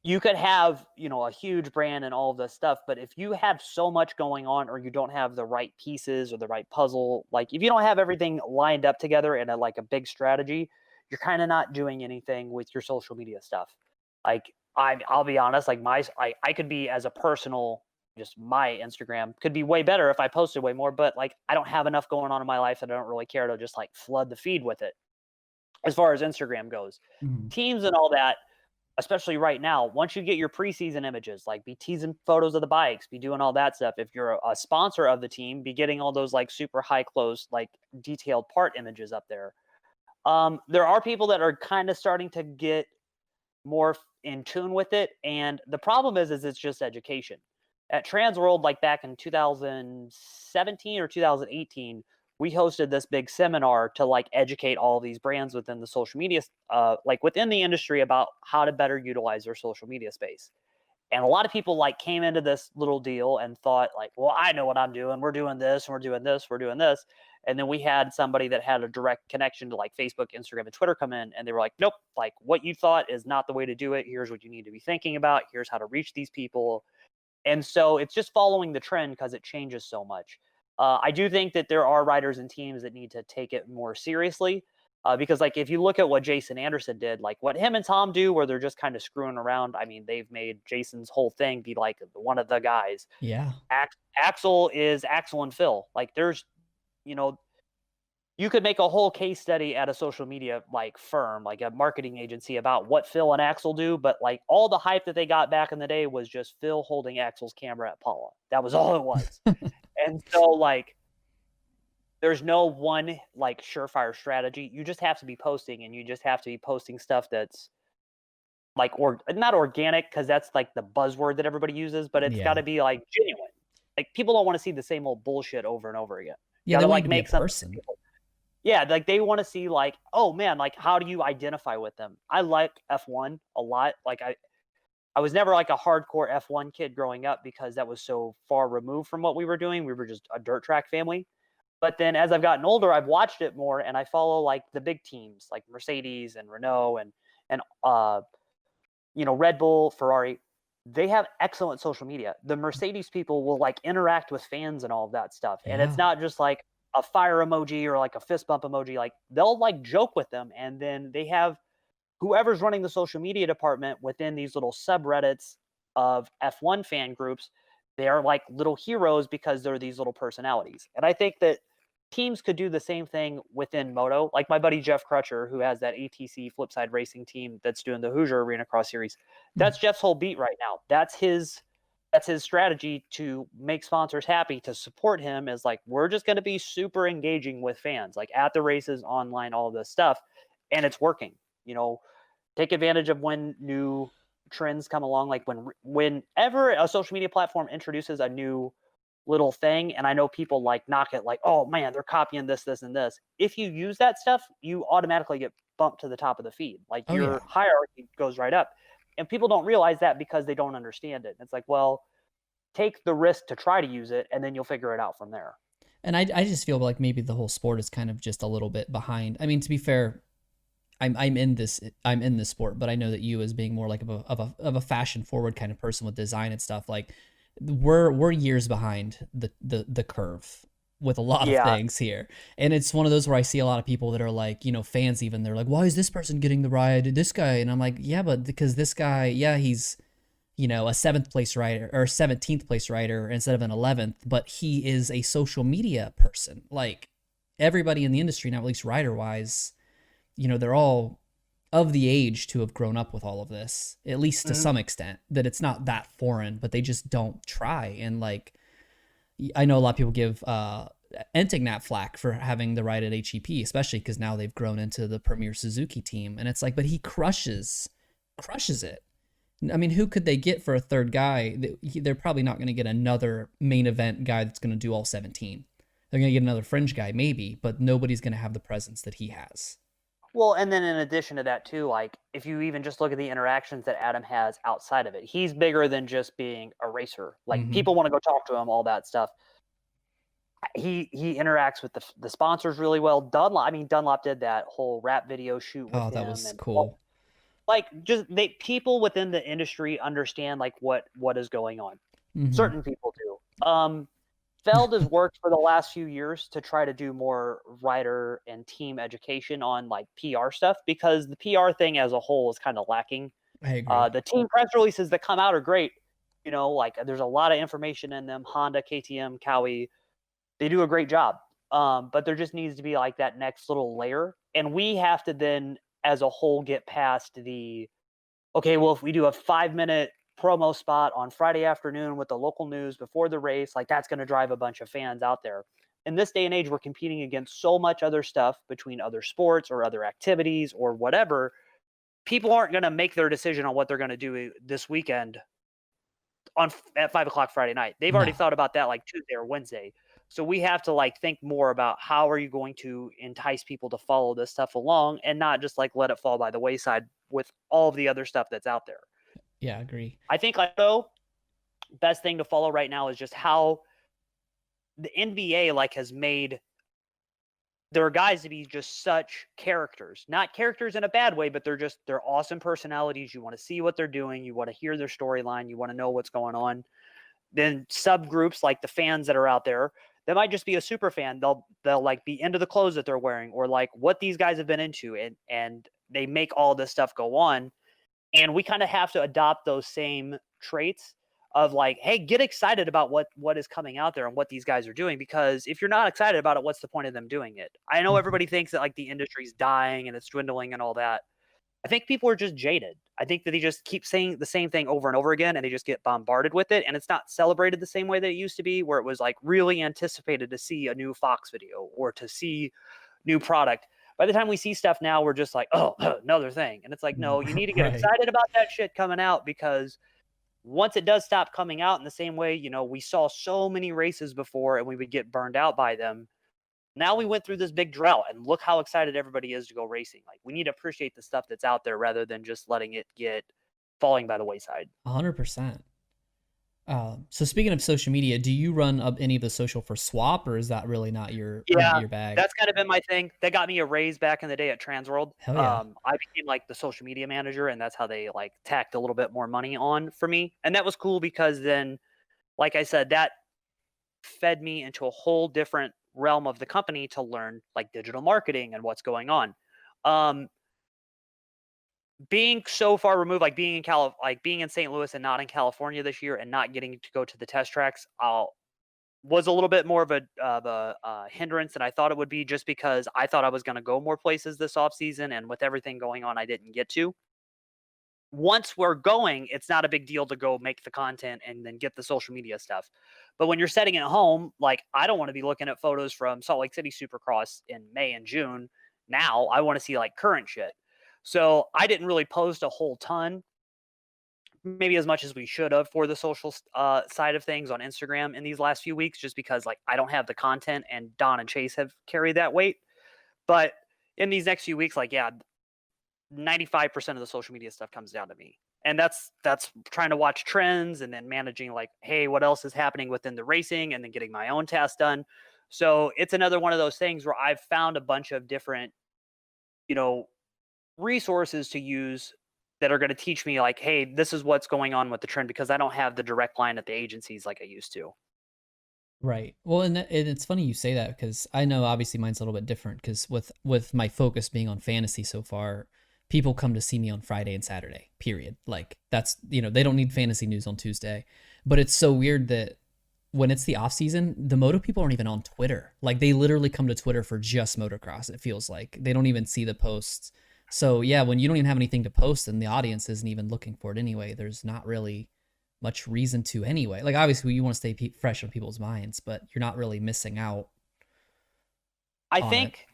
You could have, a huge brand and all of this stuff, but if you have so much going on or you don't have the right pieces or the right puzzle, like if you don't have everything lined up together in a big strategy, you're kind of not doing anything with your social media stuff. Like I'll be honest, like I could be as a personal, just my Instagram could be way better if I posted way more, but like I don't have enough going on in my life that I don't really care to just like flood the feed with it as far as Instagram goes. Mm-hmm. Teams and all that, especially right now, once you get your preseason images, like be teasing photos of the bikes, be doing all that stuff. If you're a sponsor of the team, be getting all those like super high close, like detailed part images up there. There are people that are kind of starting to get more in tune with it, and the problem is it's just education. At Transworld, like back in 2017 or 2018, we hosted this big seminar to like educate all these brands within the social media, like within the industry, about how to better utilize their social media space. And a lot of people like came into this little deal and thought like, well, I know what I'm doing. We're doing this and we're doing this, we're doing this. And then we had somebody that had a direct connection to like Facebook, Instagram, and Twitter come in, and they were like, nope, like what you thought is not the way to do it. Here's what you need to be thinking about. Here's how to reach these people. And so it's just following the trend because it changes so much. I do think that there are writers and teams that need to take it more seriously, because, like, if you look at what Jason Anderson did, like what him and Tom do, where they're just kind of screwing around. I mean, they've made Jason's whole thing be like one of the guys. Yeah. Axel is Axel and Phil. Like, there's, you know, you could make a whole case study at a social media like firm, like a marketing agency, about what Phil and Axel do, but like all the hype that they got back in the day was just Phil holding Axel's camera at Paula. That was all it was. And so like there's no one like surefire strategy. You just have to be posting, and you just have to be posting stuff that's like, or not organic, because that's like the buzzword that everybody uses, but it's got Yeah. to be like genuine. Like, people don't want to see the same old bullshit over and over again. You Yeah, got they to want you like to be a make something. person. Yeah, like they want to see like, oh man, like how do you identify with them? I like F1 a lot. Like I was never like a hardcore F1 kid growing up because that was so far removed from what we were doing. We were just a dirt track family. But then as I've gotten older, I've watched it more, and I follow like the big teams like Mercedes and Renault and Red Bull, Ferrari. They have excellent social media. The Mercedes people will like interact with fans and all of that stuff. And it's Yeah. not just like a fire emoji or like a fist bump emoji. Like, they'll like joke with them. And then they have whoever's running the social media department within these little subreddits of F1 fan groups. They're like little heroes because they're these little personalities. And I think that teams could do the same thing within moto. Like my buddy Jeff Crutcher, who has that ATC Flipside Racing team that's doing the Hoosier Arena Cross Series. That's Jeff's whole beat right now. That's his strategy to make sponsors happy, to support him, is like, we're just going to be super engaging with fans, like at the races, online, all of this stuff. And it's working. Take advantage of when new trends come along. Like whenever a social media platform introduces a new little thing, and I know people like knock it, like, oh man, they're copying this, this, and this. If you use that stuff, you automatically get bumped to the top of the feed. Like, Oh your yeah. hierarchy goes right up. And people don't realize that because they don't understand it. It's like, well, take the risk to try to use it, and then you'll figure it out from there. And I just feel like maybe the whole sport is kind of just a little bit behind. I mean, to be fair, I'm in this sport, but I know that you, as being more like of a fashion forward kind of person with design and stuff, like we're years behind the curve with a lot of Yeah. things here. And it's one of those where I see a lot of people that are like, fans even, they're like, why is this person getting the ride, this guy? And I'm like, yeah, but because this guy, yeah, he's a seventh place rider or 17th place rider instead of an 11th, but he is a social media person. Like, everybody in the industry now, at least rider wise, they're all of the age to have grown up with all of this, at least to some extent, that it's not that foreign, but they just don't try. And like, I know a lot of people give Entignat flack for having the ride at HEP, especially because now they've grown into the premier Suzuki team. And it's like, but he crushes it. I mean, who could they get for a third guy? They're probably not going to get another main event guy that's going to do all 17. They're going to get another fringe guy, maybe, but nobody's going to have the presence that he has. Well, and then in addition to that too, like if you even just look at the interactions that Adam has outside of it, he's bigger than just being a racer. Like, Mm-hmm. people want to go talk to him, all that stuff. He interacts with the sponsors really well. Dunlop did that whole rap video shoot with Oh, that him, was and cool. like, just people within the industry understand like what is going on. Mm-hmm. Certain people do. Feld has worked for the last few years to try to do more rider and team education on like PR stuff, because the PR thing as a whole is kind of lacking. I agree. The team press releases that come out are great. Like there's a lot of information in them. Honda, KTM, Cowie, they do a great job. But there just needs to be like that next little layer. And we have to then, as a whole, get past the okay, well, if we do a 5-minute promo spot on Friday afternoon with the local news before the race, like that's going to drive a bunch of fans out there. In this day and age, we're competing against so much other stuff between other sports or other activities or whatever. People aren't going to make their decision on what they're going to do this weekend at 5 o'clock Friday night. They've already No. thought about that like Tuesday or Wednesday. So we have to like think more about how are you going to entice people to follow this stuff along and not just like let it fall by the wayside with all of the other stuff that's out there. Yeah, I agree. I think like though best thing to follow right now is just how the NBA like has made there are guys to be just such characters, not characters in a bad way, but they're awesome personalities. You want to see what they're doing, you want to hear their storyline, you want to know what's going on. Then subgroups like the fans that are out there, they might just be a super fan. They'll like be into the clothes that they're wearing or like what these guys have been into, and they make all this stuff go on. And we kind of have to adopt those same traits of like, hey, get excited about what is coming out there and what these guys are doing, because if you're not excited about it, what's the point of them doing it? I know Mhm. everybody thinks that like the industry's dying and it's dwindling and all that. I think people are just jaded. I think that they just keep saying the same thing over and over again and they just get bombarded with it. And it's not celebrated the same way that it used to be, where it was like really anticipated to see a new Fox video or to see new product. By the time we see stuff now, we're just like, oh, another thing. And it's like, no, you need to get Right. excited about that shit coming out, because once it does stop coming out in the same way, we saw so many races before and we would get burned out by them. Now we went through this big drought and look how excited everybody is to go racing. Like we need to appreciate the stuff that's out there rather than just letting it get falling by the wayside. 100%. So speaking of social media, do you run up any of the social for Swap, or is that really not Yeah, your bag? that's kind of been my thing. That got me a raise back in the day at Transworld. Hell yeah. I became like the social media manager, and that's how they like tacked a little bit more money on for me. And that was cool because then, like I said, that fed me into a whole different realm of the company to learn like digital marketing and what's going on. Um, being so far removed, like being in St. Louis and not in California this year, and not getting to go to the test tracks, was a little bit more of a hindrance than I thought it would be, just because I thought I was going to go more places this off season, and with everything going on, I didn't get to. Once we're going, it's not a big deal to go make the content and then get the social media stuff. But when you're setting it at home, like I don't want to be looking at photos from Salt Lake City Supercross in May and June. Now I want to see like current shit. So I didn't really post a whole ton, maybe as much as we should have, for the social side of things on Instagram in these last few weeks, just because like I don't have the content and Don and Chase have carried that weight. But in these next few weeks, like, yeah, 95% of the social media stuff comes down to me. And that's trying to watch trends and then managing like, hey, what else is happening within the racing, and then getting my own tasks done. So it's another one of those things where I've found a bunch of different, you know, resources to use that are going to teach me like, hey, this is what's going on with the trend, because I don't have the direct line at the agencies like I used to. Right. Well, and it's funny you say that, because I know obviously mine's a little bit different, because with my focus being on fantasy so far, people come to see me on Friday and Saturday. Period. Like that's, they don't need fantasy news on Tuesday. But it's so weird that when it's the off season, the moto people aren't even on Twitter. Like they literally come to Twitter for just motocross. It feels like they don't even see the posts. So yeah, when you don't even have anything to post and the audience isn't even looking for it anyway, there's not really much reason to anyway. Like obviously you want to stay fresh on people's minds, but you're not really missing out I on it. think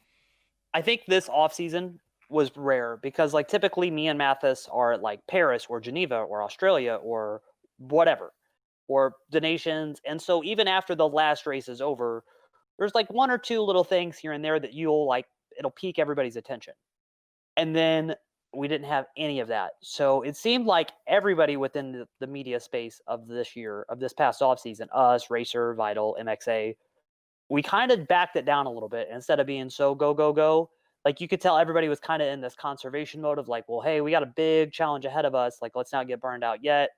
I think this off season was rare because like typically me and Mathis are at like Paris or Geneva or Australia or whatever, or the nations. And so even after the last race is over, there's like one or two little things here and there that you'll like, it'll pique everybody's attention. And then we didn't have any of that. So it seemed like everybody within the media space of this year, of this past off season, us, Racer, Vital, MXA, we kind of backed it down a little bit. Instead of being so go, go, go, like you could tell everybody was kind of in this conservation mode of like, well, hey, we got a big challenge ahead of us. Like, let's not get burned out yet.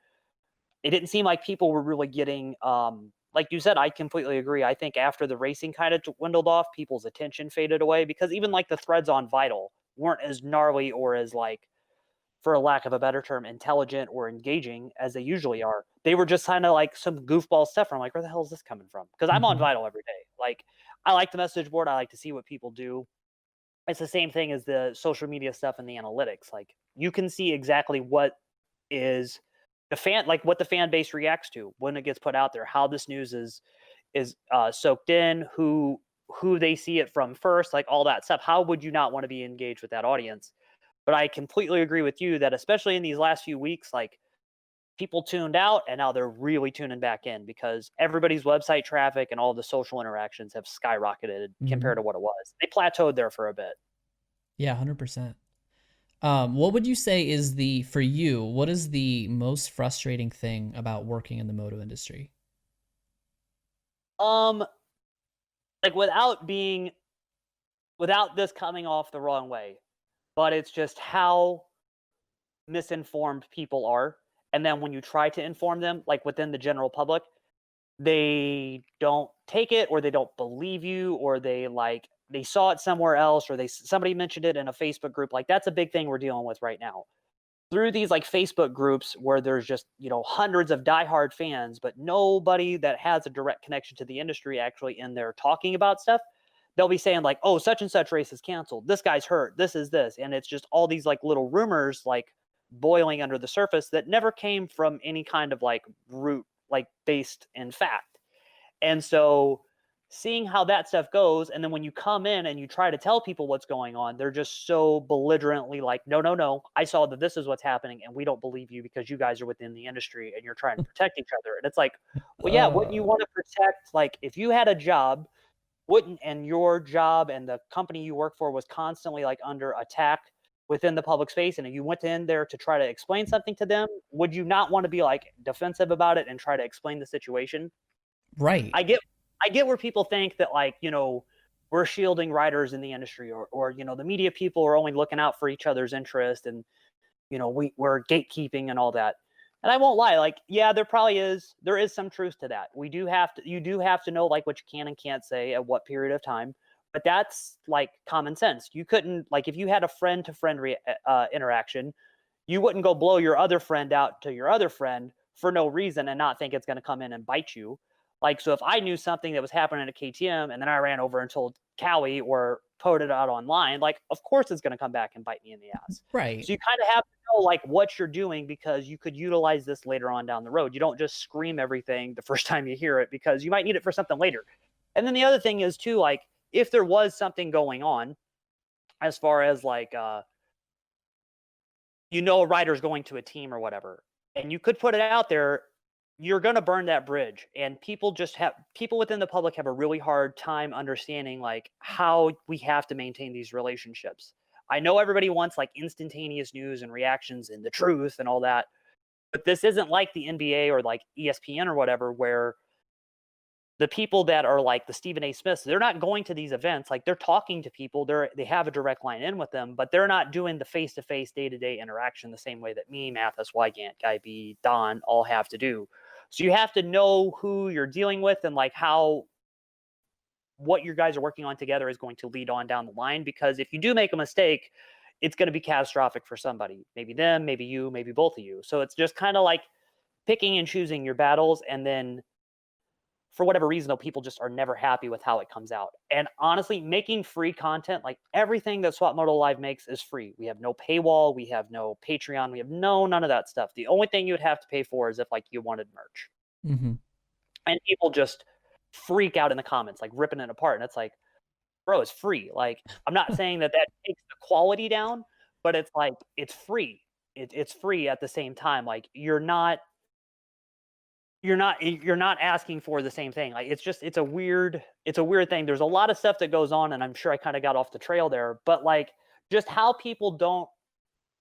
It didn't seem like people were really getting, like you said, I completely agree. I think after the racing kind of dwindled off, people's attention faded away, because even like the threads on Vital weren't as gnarly or as like, for a lack of a better term, intelligent or engaging as they usually are. They were just kind of like some goofball stuff. I'm like, where the hell is this coming from? Because I'm on Mm-hmm. Vital every day. Like, I like the message board. I like to see what people do. It's the same thing as the social media stuff and the analytics. Like, you can see exactly what is the fan, like what the fan base reacts to when it gets put out there, how this news is soaked in, who they see it from first, like all that stuff. How would you not want to be engaged with that audience? But I completely agree with you that especially in these last few weeks, like people tuned out and now they're really tuning back in because everybody's website traffic and all the social interactions have skyrocketed Hmm. compared to what it was. They plateaued there for a bit. Yeah, 100%. What would you say is for you, what is the most frustrating thing about working in the moto industry? Um, like without this coming off the wrong way, but it's just how misinformed people are. And then when you try to inform them, like within the general public, they don't take it or they don't believe you or they saw it somewhere else or somebody mentioned it in a Facebook group. Like that's a big thing we're dealing with right now. Through these like Facebook groups where there's just, hundreds of diehard fans, but nobody that has a direct connection to the industry actually in there talking about stuff. They'll be saying like, "Oh, such and such race is canceled. This guy's hurt. This is this." And it's just all these like little rumors like boiling under the surface that never came from any kind of like root like based in fact. And so seeing how that stuff goes, and then when you come in and you try to tell people what's going on, they're just so belligerently like, no, no, no, I saw that this is what's happening, and we don't believe you because you guys are within the industry and you're trying to protect each other. And it's like, well, yeah, wouldn't you Uh, want to protect, like, if you had a job, wouldn't, and your job and the company you work for was constantly like under attack within the public space, and you went in there to try to explain something to them, would you not want to be like defensive about it and try to explain the situation? right. I get where people think that like, we're shielding writers in the industry or the media people are only looking out for each other's interest and we're gatekeeping and all that. And I won't lie, like, yeah, there is some truth to that. You do have to know like what you can and can't say at what period of time, but that's like common sense. You couldn't, like, if you had a friend to friend interaction, you wouldn't go blow your other friend out to your other friend for no reason and not think it's going to come in and bite you. Like, so if I knew something that was happening at KTM and then I ran over and told Cowie or put it out online, like, of course it's going to come back and bite me in the ass. Right. So you kind of have to know like what you're doing because you could utilize this later on down the road. You don't just scream everything the first time you hear it because you might need it for something later. And then the other thing is too, like, if there was something going on as far as like a rider's going to a team or whatever, and you could put it out there, you're going to burn that bridge. And people within the public have a really hard time understanding like how we have to maintain these relationships. I know everybody wants like instantaneous news and reactions and the truth and all that, but this isn't like the NBA or like ESPN or whatever, where the people that are like the Stephen A. Smiths, they're not going to these events. Like they're talking to people, they have a direct line in with them, but they're not doing the face to face, day to day interaction the same way that me, Mathis, Wygant, Guy B, Don all have to do. So you have to know who you're dealing with and like how what you guys are working on together is going to lead on down the line. Because if you do make a mistake, it's going to be catastrophic for somebody. Maybe them, maybe you, maybe both of you. So it's just kind of like picking and choosing your battles, and then for whatever reason, though, people just are never happy with how it comes out. And honestly, making free content, like everything that SwapMoto Live makes is free. We have no paywall, we have no Patreon, we have none of that stuff. The only thing you would have to pay for is if like you wanted merch. Hmm. And people just freak out in the comments, like ripping it apart. And it's like, bro, it's free. Like, I'm not saying that takes the quality down, but it's like it's free. It's free at the same time. Like you're not asking for the same thing. Like it's a weird thing. There's a lot of stuff that goes on, and I'm sure I kind of got off the trail there, but like just how people don't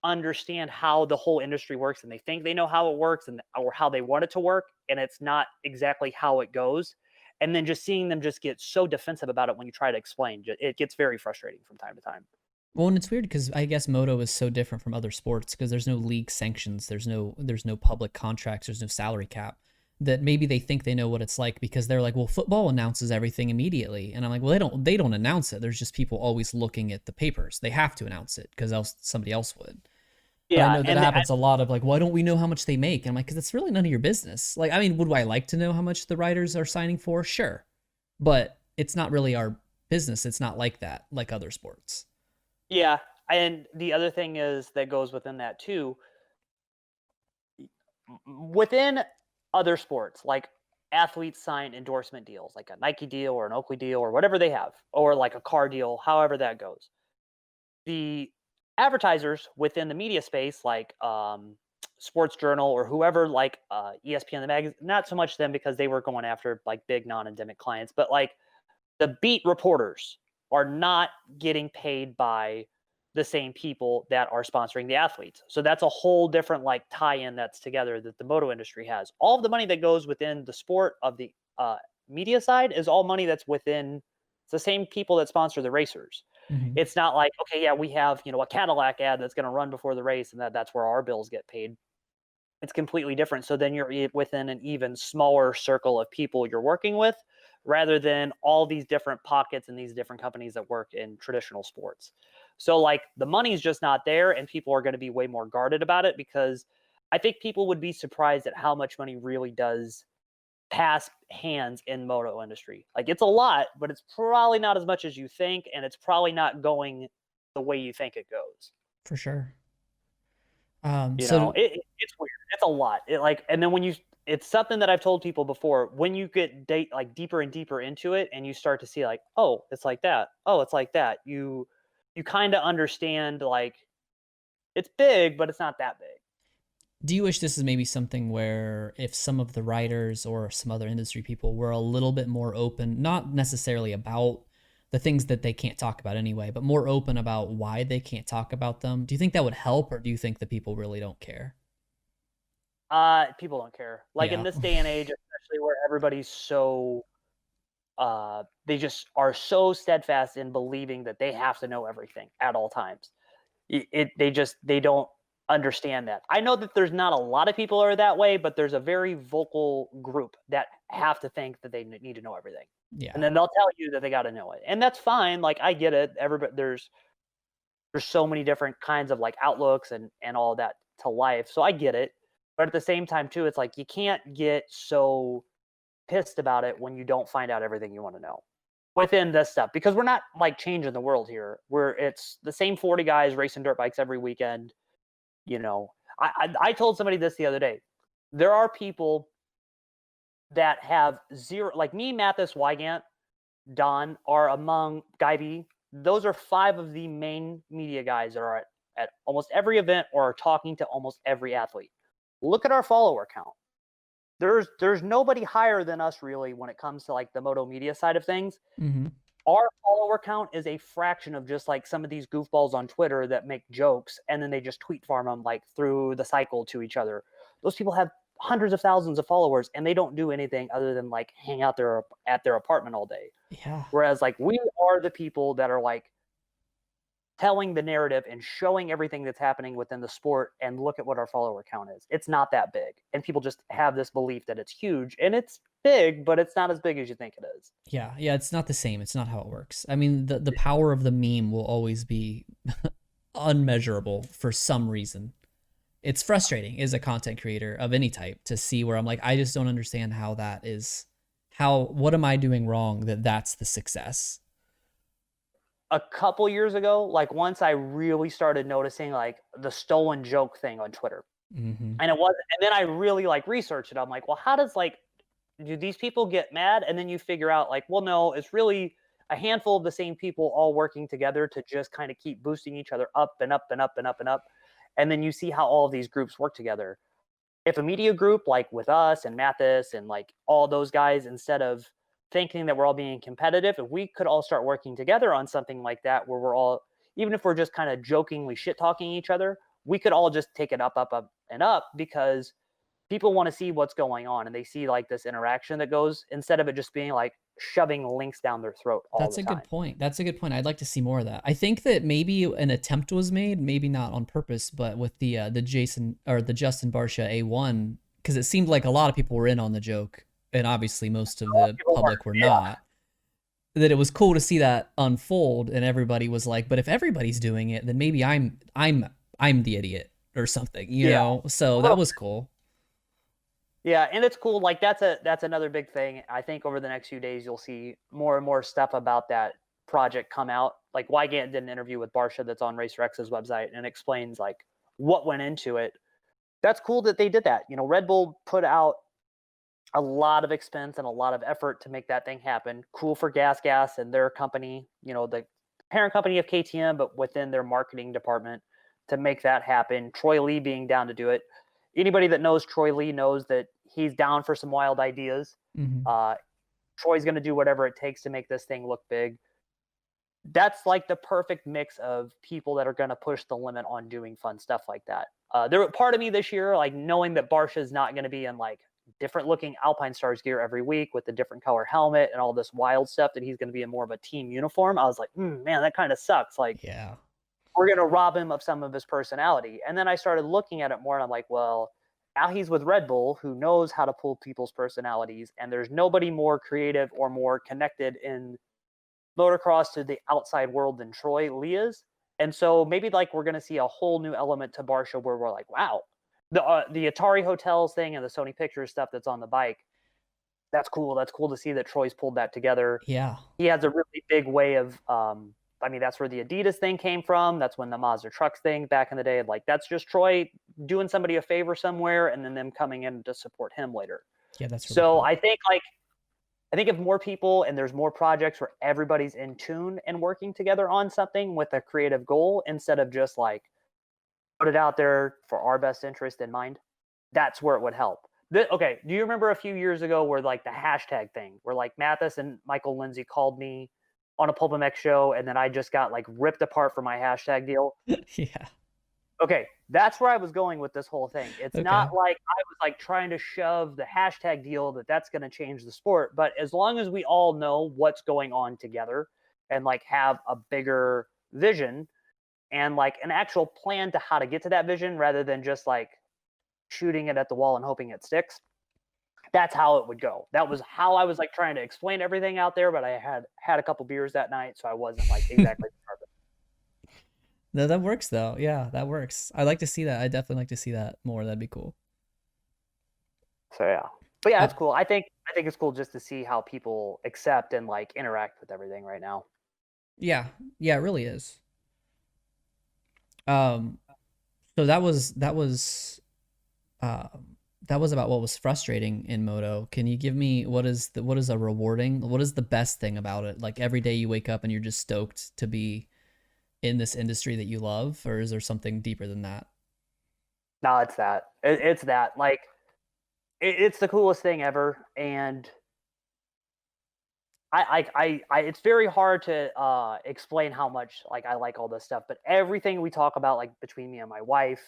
understand how the whole industry works, and they think they know how it works and or how they want it to work, and it's not exactly how it goes. And then just seeing them just get so defensive about it when you try to explain, it gets very frustrating from time to time. Well, and it's weird because I guess moto is so different from other sports because there's no league sanctions, there's no public contracts, there's no salary cap. That maybe they think they know what it's like because they're like, well, football announces everything immediately, and I'm like, well, they don't announce it. There's just people always looking at the papers. They have to announce it because else somebody else would. But I Yeah, know that and happens a lot of like, why don't we know how much they make? And I'm like, because it's really none of your business. Like, I mean, would I like to know how much the writers are signing for? Sure, but it's not really our business. It's not like that, like other sports. yeah, and the other thing is that goes within that too. within other sports, like athletes sign endorsement deals, like a Nike deal or an Oakley deal or whatever they have, or like a car deal, however that goes. The advertisers within the media space, like Sports Journal or whoever, like ESPN, the magazine, not so much them because they were going after like big non-endemic clients, but like the beat reporters are not getting paid by the same people that are sponsoring the athletes. So that's a whole different like tie-in that's together that the moto industry has. All of the money that goes within the sport of the media side is all money that's within it's the same people that sponsor the racers. Hmm. It's not like, okay, yeah, we have, a Cadillac ad that's going to run before the race and that's where our bills get paid. It's completely different. So then you're within an even smaller circle of people you're working with rather than all these different pockets and these different companies that work in traditional sports. So like the money's just not there and people are going to be way more guarded about it because I think people would be surprised at how much money really does pass hands in moto industry. Like it's a lot, but it's probably not as much as you think and it's probably not going the way you think it goes. For sure. It's weird. It's a lot. And then it's something that I've told people before. When you get like deeper and deeper into it, and you start to see like, oh, it's like that. Oh, it's like that. You kind of understand like it's big, but it's not that big. Do you wish this is maybe something where if some of the writers or some other industry people were a little bit more open, not necessarily about the things that they can't talk about anyway, but more open about why they can't talk about them? Do you think that would help, or do you think the people really don't care? People don't care. Like in Yeah. this day and age, especially where everybody's so they just are so steadfast in believing that they have to know everything at all times. They don't understand that. I know that there's not a lot of people are that way, but there's a very vocal group that have to think that they need to know everything. And Yeah. then they'll tell you that they got to know it. And that's fine. Like I get it. Everybody there's so many different kinds of like outlooks and all that to life. So I get it. But at the same time too, it's like you can't get so pissed about it when you don't find out everything you want to know within this stuff because we're not like changing the world here. It's the same 40 guys racing dirt bikes every weekend. I told somebody this the other day. There are people that have zero, like me, Mathis, Wygant, Don are among Guy B. Those are 5 of the main media guys that are at almost every event or are talking to almost every athlete. Look at our follower count. There's nobody higher than us really when it comes to like the moto media side of things. Mm-hmm. Our follower count is a fraction of just like some of these goofballs on Twitter that make jokes and then they just tweet farm them like through the cycle to each other. Those people have hundreds of thousands of followers and they don't do anything other than like hang out there at their apartment all day. Yeah. Whereas like we are the people that are like telling the narrative and showing everything that's happening within the sport and look at what our follower count is. It's not that big. And people just have this belief that it's huge and it's big, but it's not as big as you think it is. Yeah. Yeah. It's not the same. It's not how it works. I mean, the power of the meme will always be unmeasurable for some reason. It's frustrating as a content creator of any type to see where I'm like, I just don't understand how that is. What am I doing wrong that that's the success? A couple years ago, like once I really started noticing like the stolen joke thing on Twitter. Mm-hmm. And then I really like researched it. I'm like, well, how does like do these people get mad? And then you figure out like, well, no, it's really a handful of the same people all working together to just kind of keep boosting each other up and up and up and up and up. And then you see how all of these groups work together. If a media group like with us and Mathis and like all those guys, instead of thinking that we're all being competitive, if we could all start working together on something like that, where we're all, even if we're just kind of jokingly shit talking each other, we could all just take it up, up, up, and up because people want to see what's going on and they see like this interaction that goes instead of it just being like shoving links down their throat all That's the a time. good point. That's a good point. I'd like to see more of that. I think that maybe an attempt was made, maybe not on purpose, but with the Jason or the Justin Barsha A1, because it seemed like a lot of people were in on the joke, and obviously most of the public were not. That it was cool to see that unfold, and everybody was like, "But if everybody's doing it, then maybe I'm the idiot or something," you know. So that was cool. Yeah, and it's cool. Like that's another big thing. I think over the next few days you'll see more and more stuff about that project come out. Like Wygant did an interview with Barsha that's on Racer X's website and explains like what went into it. that's cool that they did that. You know, Red Bull put out a lot of expense and a lot of effort to make that thing happen. Cool for Gas and their company, you know, the parent company of KTM, but within their marketing department to make that happen. Troy Lee being down to do it. Anybody that knows Troy Lee knows that he's down for some wild ideas. Mm-hmm. Troy's going to do whatever it takes to make this thing look big. That's like the perfect mix of people that are going to push the limit on doing fun stuff like that. There, part of me this year, like knowing that Barsha is not going to be in like different looking Alpine Stars gear every week with the different color helmet and all this wild stuff, that he's going to be in more of a team uniform. I was like, man, that kind of sucks. Like, Yeah. we're going to rob him of some of his personality. And then I started looking at it more and I'm like, well, now he's with Red Bull, who knows how to pull people's personalities. And there's nobody more creative or more connected in motocross to the outside world than Troy Lee is. And so maybe like we're going to see a whole new element to Barsha where we're like, wow, the Atari Hotels thing and the Sony Pictures stuff that's on the bike, that's cool. That's cool to see that Troy's pulled that together. Yeah. He has a really big way of, I mean, that's where the Adidas thing came from. That's when the Mazda trucks thing back in the day, like that's just Troy doing somebody a favor somewhere and then them coming in to support him later. Yeah, that's really so cool. I think if more people and there's more projects where everybody's in tune and working together on something with a creative goal instead of just like put it out there for our best interest in mind, that's where it would help. Okay, do you remember a few years ago where like the hashtag thing, where like Mathis and Michael Lindsay called me on a Pulp MX show and then I just got like ripped apart for my hashtag deal? Yeah. Okay, that's where I was going with this whole thing. It's Okay. not like I was like trying to shove the hashtag deal that's going to change the sport, but as long as we all know what's going on together and like have a bigger vision and like an actual plan to how to get to that vision rather than just like shooting it at the wall and hoping it sticks, that's how it would go. That was how I was like trying to explain everything out there, but I had a couple beers that night, so I wasn't like exactly perfect. No, that works though. Yeah, that works. I like to see that. I definitely like to see that more. That'd be cool. So yeah, but yeah, it's cool. I think it's cool just to see how people accept and like interact with everything right now. Yeah, yeah, it really is. Um, so that was about what was frustrating in moto. Can you give me what is a rewarding? What is the best thing about it? Like every day you wake up and you're just stoked to be in this industry that you love, or is there something deeper than that? No, it's that. It's that. Like, it's the coolest thing ever, and it's very hard to explain how much like I like all this stuff. But everything we talk about, like between me and my wife,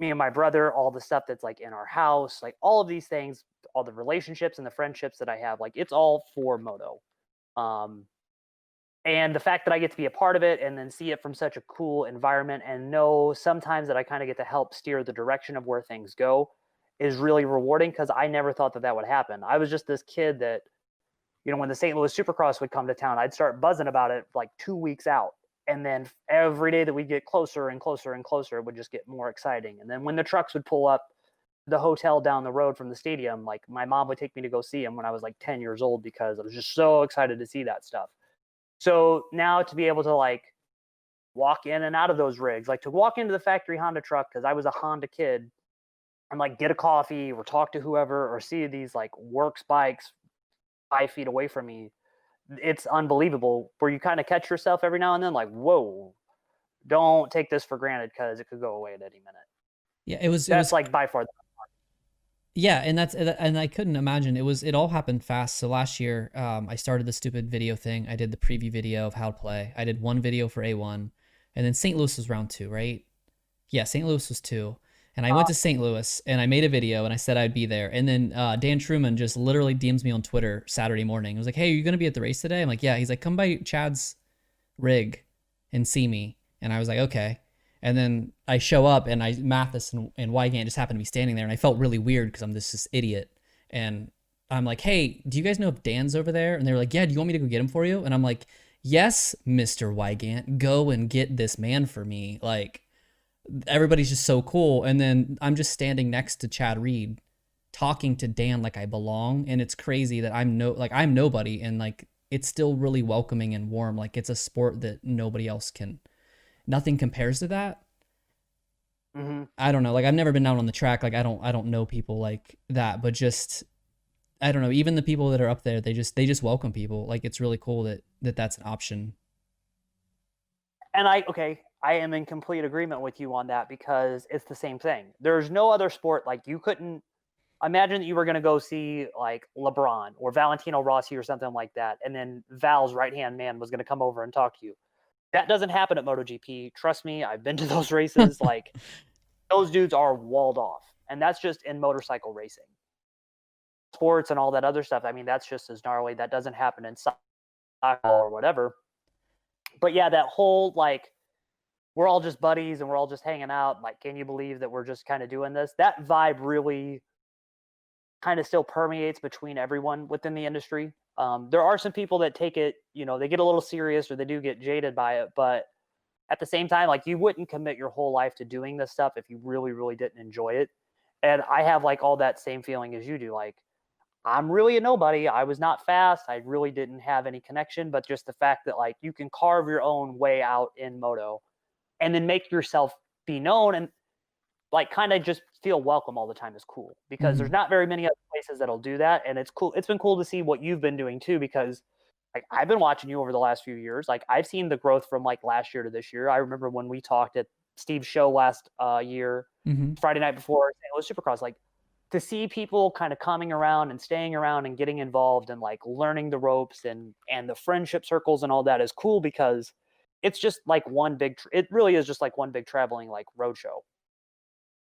me and my brother, all the stuff that's like in our house, like all of these things, all the relationships and the friendships that I have, like it's all for moto. Um, and the fact that I get to be a part of it and then see it from such a cool environment and know sometimes that I kind of get to help steer the direction of where things go is really rewarding, because I never thought that would happen. I was just this kid that, you know, when the St. Louis Supercross would come to town, I'd start buzzing about it like 2 weeks out. And then every day that we get closer and closer and closer, it would just get more exciting. And then when the trucks would pull up the hotel down the road from the stadium, like my mom would take me to go see them when I was like 10 years old because I was just so excited to see that stuff. So now to be able to like walk in and out of those rigs, like to walk into the factory Honda truck, because I was a Honda kid, and like get a coffee or talk to whoever or see these like works bikes 5 feet away from me, it's unbelievable, where you kind of catch yourself every now and then like, whoa, don't take this for granted because it could go away at any minute. Yeah, it was like by far the yeah, and I couldn't imagine it all happened fast. So last year, I started the stupid video thing. I did the preview video of how to play. I did one video for A1, and then St. Louis was round 2, right? Yeah, St. Louis was 2. And I went to St. Louis and I made a video and I said I'd be there. And then Dan Truman just literally DMs me on Twitter Saturday morning. He was like, "Hey, are you going to be at the race today?" I'm like, "Yeah." He's like, "Come by Chad's rig and see me." And I was like, "Okay." And then I show up and Mathis and Wygant just happened to be standing there. And I felt really weird because I'm this idiot. And I'm like, "Hey, do you guys know if Dan's over there?" And they were like, "Yeah, do you want me to go get him for you?" And I'm like, "Yes, Mr. Wygant, go and get this man for me." Like, everybody's just so cool. And then I'm just standing next to Chad Reed talking to Dan like I belong. And it's crazy that I'm nobody. And like, it's still really welcoming and warm. Like, it's a sport that nothing compares to that. I don't know. Like I've never been down on the track. Like I don't know people like that, but just I don't know. Even the people that are up there, they just welcome people. Like it's really cool that that's an option. And I am in complete agreement with you on that because it's the same thing. There's no other sport like you couldn't imagine that you were going to go see like LeBron or Valentino Rossi or something like that, and then Val's right hand man was going to come over and talk to you. That doesn't happen at MotoGP. Trust me, I've been to those races. Like those dudes are walled off, and that's just in motorcycle racing. Sports and all that other stuff. I mean, that's just as gnarly. That doesn't happen in soccer or whatever. But yeah, that whole like we're all just buddies and we're all just hanging out. Like, can you believe that we're just kind of doing this? That vibe really kind of still permeates between everyone within the industry. There are some people that take it, they get a little serious or they do get jaded by it. But at the same time, like you wouldn't commit your whole life to doing this stuff if you really, really didn't enjoy it. And I have like all that same feeling as you do. Like, I'm really a nobody. I was not fast. I really didn't have any connection, but just the fact that like you can carve your own way out in moto and then make yourself be known and like kind of just feel welcome all the time is cool because there's not very many other places that'll do that. And it's cool. It's been cool to see what you've been doing too, because like I've been watching you over the last few years. Like I've seen the growth from like last year to this year. I remember when we talked at Steve's show last year, Friday night before St. Louis Supercross, like to see people kind of coming around and staying around and getting involved and like learning the ropes and the friendship circles and all that is cool because it's just like one big, it really is just like one big traveling like road show.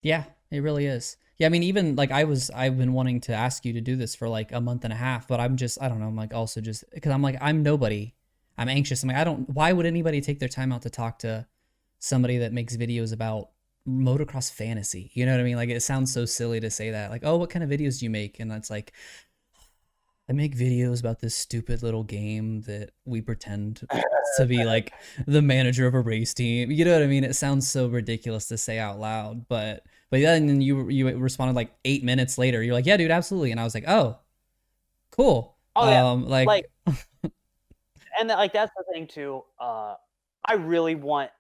Yeah, it really is. Yeah, I mean, even like I've been wanting to ask you to do this for like a month and a half, but I don't know. I'm like also just because I'm like, I'm nobody. I'm anxious. I'm like, why would anybody take their time out to talk to somebody that makes videos about motocross fantasy? You know what I mean? Like, it sounds so silly to say that. Like, oh, what kind of videos do you make? And it's like, I make videos about this stupid little game that we pretend to be like the manager of a race team. You know what I mean? It sounds so ridiculous to say out loud, but yeah, and then you responded like 8 minutes later. You're like, yeah, dude, absolutely. And I was like, oh, cool. Oh yeah, like, Like, and like that's the thing too. I really want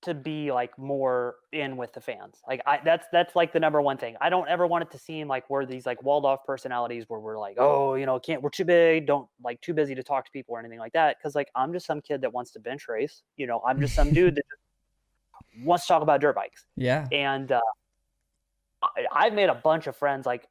to be like more in with the fans. Like that's like the number one thing. I don't ever want it to seem like we're these like walled off personalities where we're like, oh, can't, we're too big, don't like too busy to talk to people or anything like that. Cause like I'm just some kid that wants to bench race. I'm just some dude that just wants to talk about dirt bikes. yeah. And I've made a bunch of friends. Like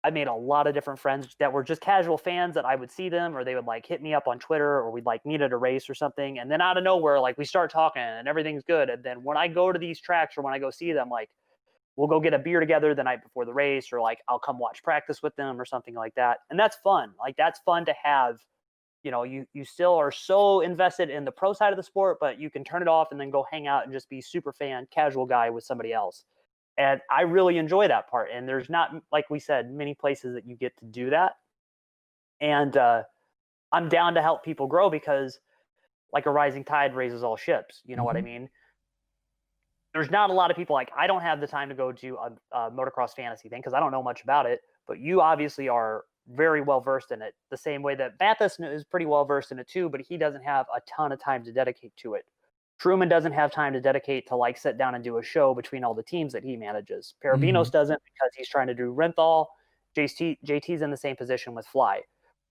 I made a lot of different friends that were just casual fans that I would see them or they would like hit me up on Twitter or we'd like meet at a race or something. And then out of nowhere, like we start talking and everything's good. And then when I go to these tracks or when I go see them, like we'll go get a beer together the night before the race or like I'll come watch practice with them or something like that. And that's fun. Like that's fun to have. You still are so invested in the pro side of the sport, but you can turn it off and then go hang out and just be super fan, casual guy with somebody else. And I really enjoy that part. And there's not, like we said, many places that you get to do that. And I'm down to help people grow because, like a rising tide raises all ships. You know what I mean? There's not a lot of people like I don't have the time to go to a motocross fantasy thing because I don't know much about it. But you obviously are very well versed in it. The same way that Mathis is pretty well versed in it too, but he doesn't have a ton of time to dedicate to it. Truman doesn't have time to dedicate to like sit down and do a show between all the teams that he manages. Parabinos doesn't because he's trying to do Renthal. JT's in the same position with Fly.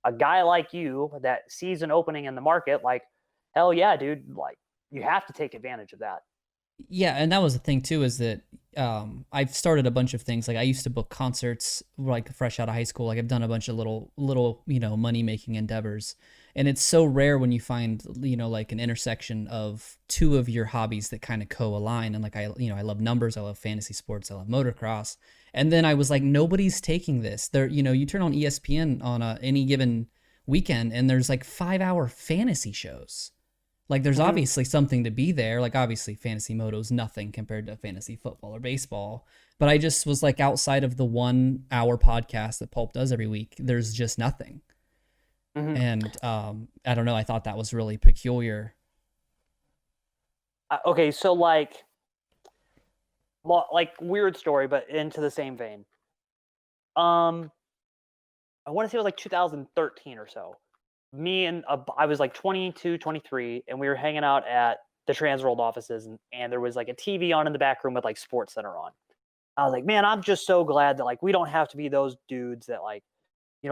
A guy like you that sees an opening in the market, like, hell yeah, dude, like you have to take advantage of that. Yeah, and that was the thing too, is that I've started a bunch of things. Like I used to book concerts like fresh out of high school. Like I've done a bunch of little money making endeavors, and it's so rare when you find like an intersection of two of your hobbies that kind of co-align. And like I love numbers, I love fantasy sports, I love motocross. And then I was like, nobody's taking this. There, you turn on ESPN on any given weekend, and there's like 5-hour fantasy shows. Like there's obviously something to be there. Like obviously fantasy moto is nothing compared to fantasy football or baseball. But I just was like, outside of the 1 hour podcast that Pulp does every week, there's just nothing. And I don't know. I thought that was really peculiar. Okay, so like weird story, but into the same vein. I want to say it was like 2013 or so. Me and I was like 22, 23, and we were hanging out at the Transworld offices, and there was like a TV on in the back room with like Sports Center on. I was like, man, I'm just so glad that like we don't have to be those dudes that like,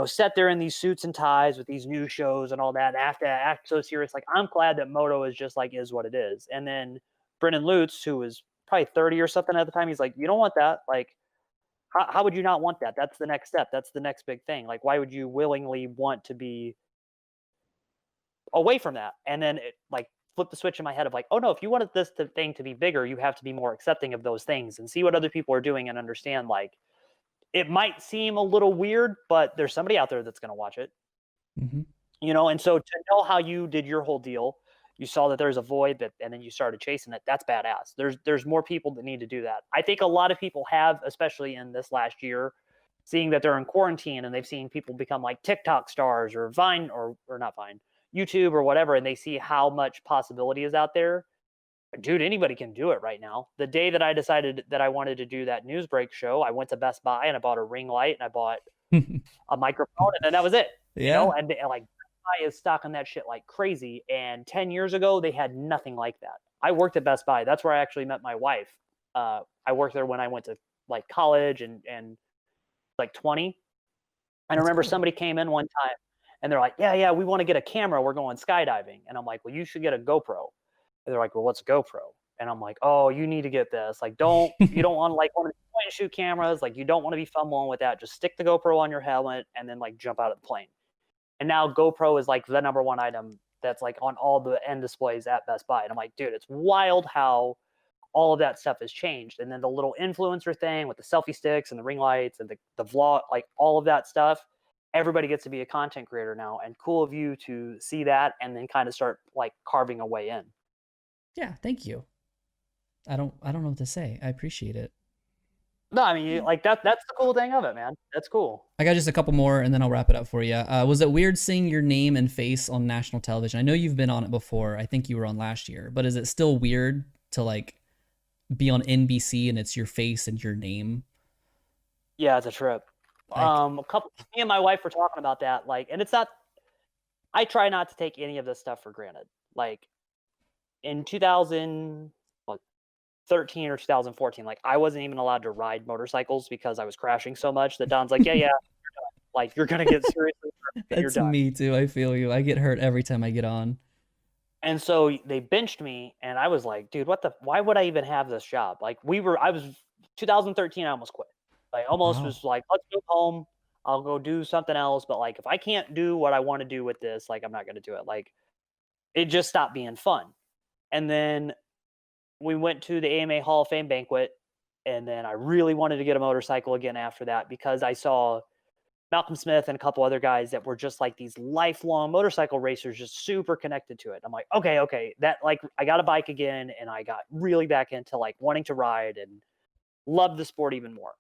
sit there in these suits and ties with these new shows and all that and have to act so serious. Like, I'm glad that Moto is just like is what it is. And then Brennan Lutz, who was probably 30 or something at the time, he's like, you don't want that. Like, how would you not want that? That's the next step. That's the next big thing. Like, why would you willingly want to be away from that? And then it like flipped the switch in my head of like, oh no, if you wanted thing to be bigger, you have to be more accepting of those things and see what other people are doing and understand like it might seem a little weird, but there's somebody out there that's going to watch it. Mm-hmm. And so to know how you did your whole deal, you saw that there's a void and then you started chasing it. That's badass. There's more people that need to do that. I think a lot of people have, especially in this last year, seeing that they're in quarantine and they've seen people become like TikTok stars or Vine or not Vine, YouTube or whatever, and they see how much possibility is out there. Dude, anybody can do it right now. The day that I decided that I wanted to do that news break show, I went to Best Buy and I bought a ring light and I bought a microphone, and then that was it. Yeah. And like Best Buy is stocking that shit like crazy. And 10 years ago, they had nothing like that. I worked at Best Buy. That's where I actually met my wife. I worked there when I went to like college and like 20. And I remember somebody came in one time and they're like, yeah, we want to get a camera. We're going skydiving. And I'm like, well, you should get a GoPro. And they're like, well, what's a GoPro? And I'm like, oh, you need to get this. Like, you don't want like one of the point and shoot cameras. Like, you don't want to be fumbling with that. Just stick the GoPro on your helmet and then like jump out of the plane. And now GoPro is like the number one item that's like on all the end displays at Best Buy. And I'm like, dude, it's wild how all of that stuff has changed. And then the little influencer thing with the selfie sticks and the ring lights and the vlog, like all of that stuff. Everybody gets to be a content creator now, and cool of you to see that and then kind of start like carving a way in. Yeah, thank you. I don't know what to say. I appreciate it. No, I mean, like that's the cool thing of it, man. That's cool. I got just a couple more and then I'll wrap it up for you. Was it weird seeing your name and face on national television? I know you've been on it before. I think you were on last year, but is it still weird to like be on NBC and it's your face and your name? Yeah, it's a trip. Me and my wife were talking about that, like, and it's not. I try not to take any of this stuff for granted. Like in 2013 or 2014, like I wasn't even allowed to ride motorcycles because I was crashing so much that Don's like, yeah, like you're gonna get seriously hurt. That's me too. I feel you. I get hurt every time I get on. And so they benched me, and I was like, dude, why would I even have this job? Like I was 2013, I almost quit. I almost was like, let's go home. I'll go do something else. But like, if I can't do what I want to do with this, like, I'm not going to do it. Like, it just stopped being fun. And then we went to the AMA Hall of Fame banquet. And then I really wanted to get a motorcycle again after that because I saw Malcolm Smith and a couple other guys that were just like these lifelong motorcycle racers, just super connected to it. I'm like, okay, that like I got a bike again, and I got really back into like wanting to ride and love the sport even more.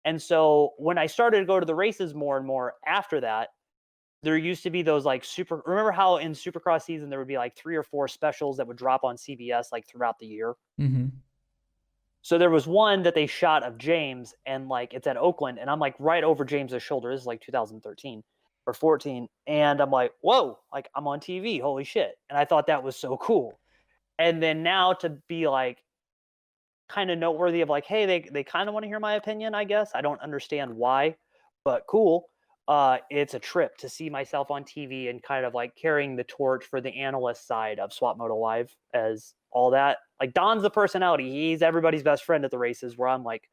And so when I started to go to the races more and more after that, there used to be those like remember how in Supercross season there would be like 3 or 4 specials that would drop on CBS like throughout the year. Mm-hmm. So there was one that they shot of James, and like it's at Oakland, and I'm like right over James's shoulder. This is like 2013 or 14, and I'm like, whoa, like I'm on TV, holy shit! And I thought that was so cool. And then now to be like kind of noteworthy of like, hey, they kind of want to hear my opinion, I guess. I don't understand why, but cool. It's a trip to see myself on TV and kind of like carrying the torch for the analyst side of SwapMoto Live as all that. Like Don's the personality. He's everybody's best friend at the races, where I'm like,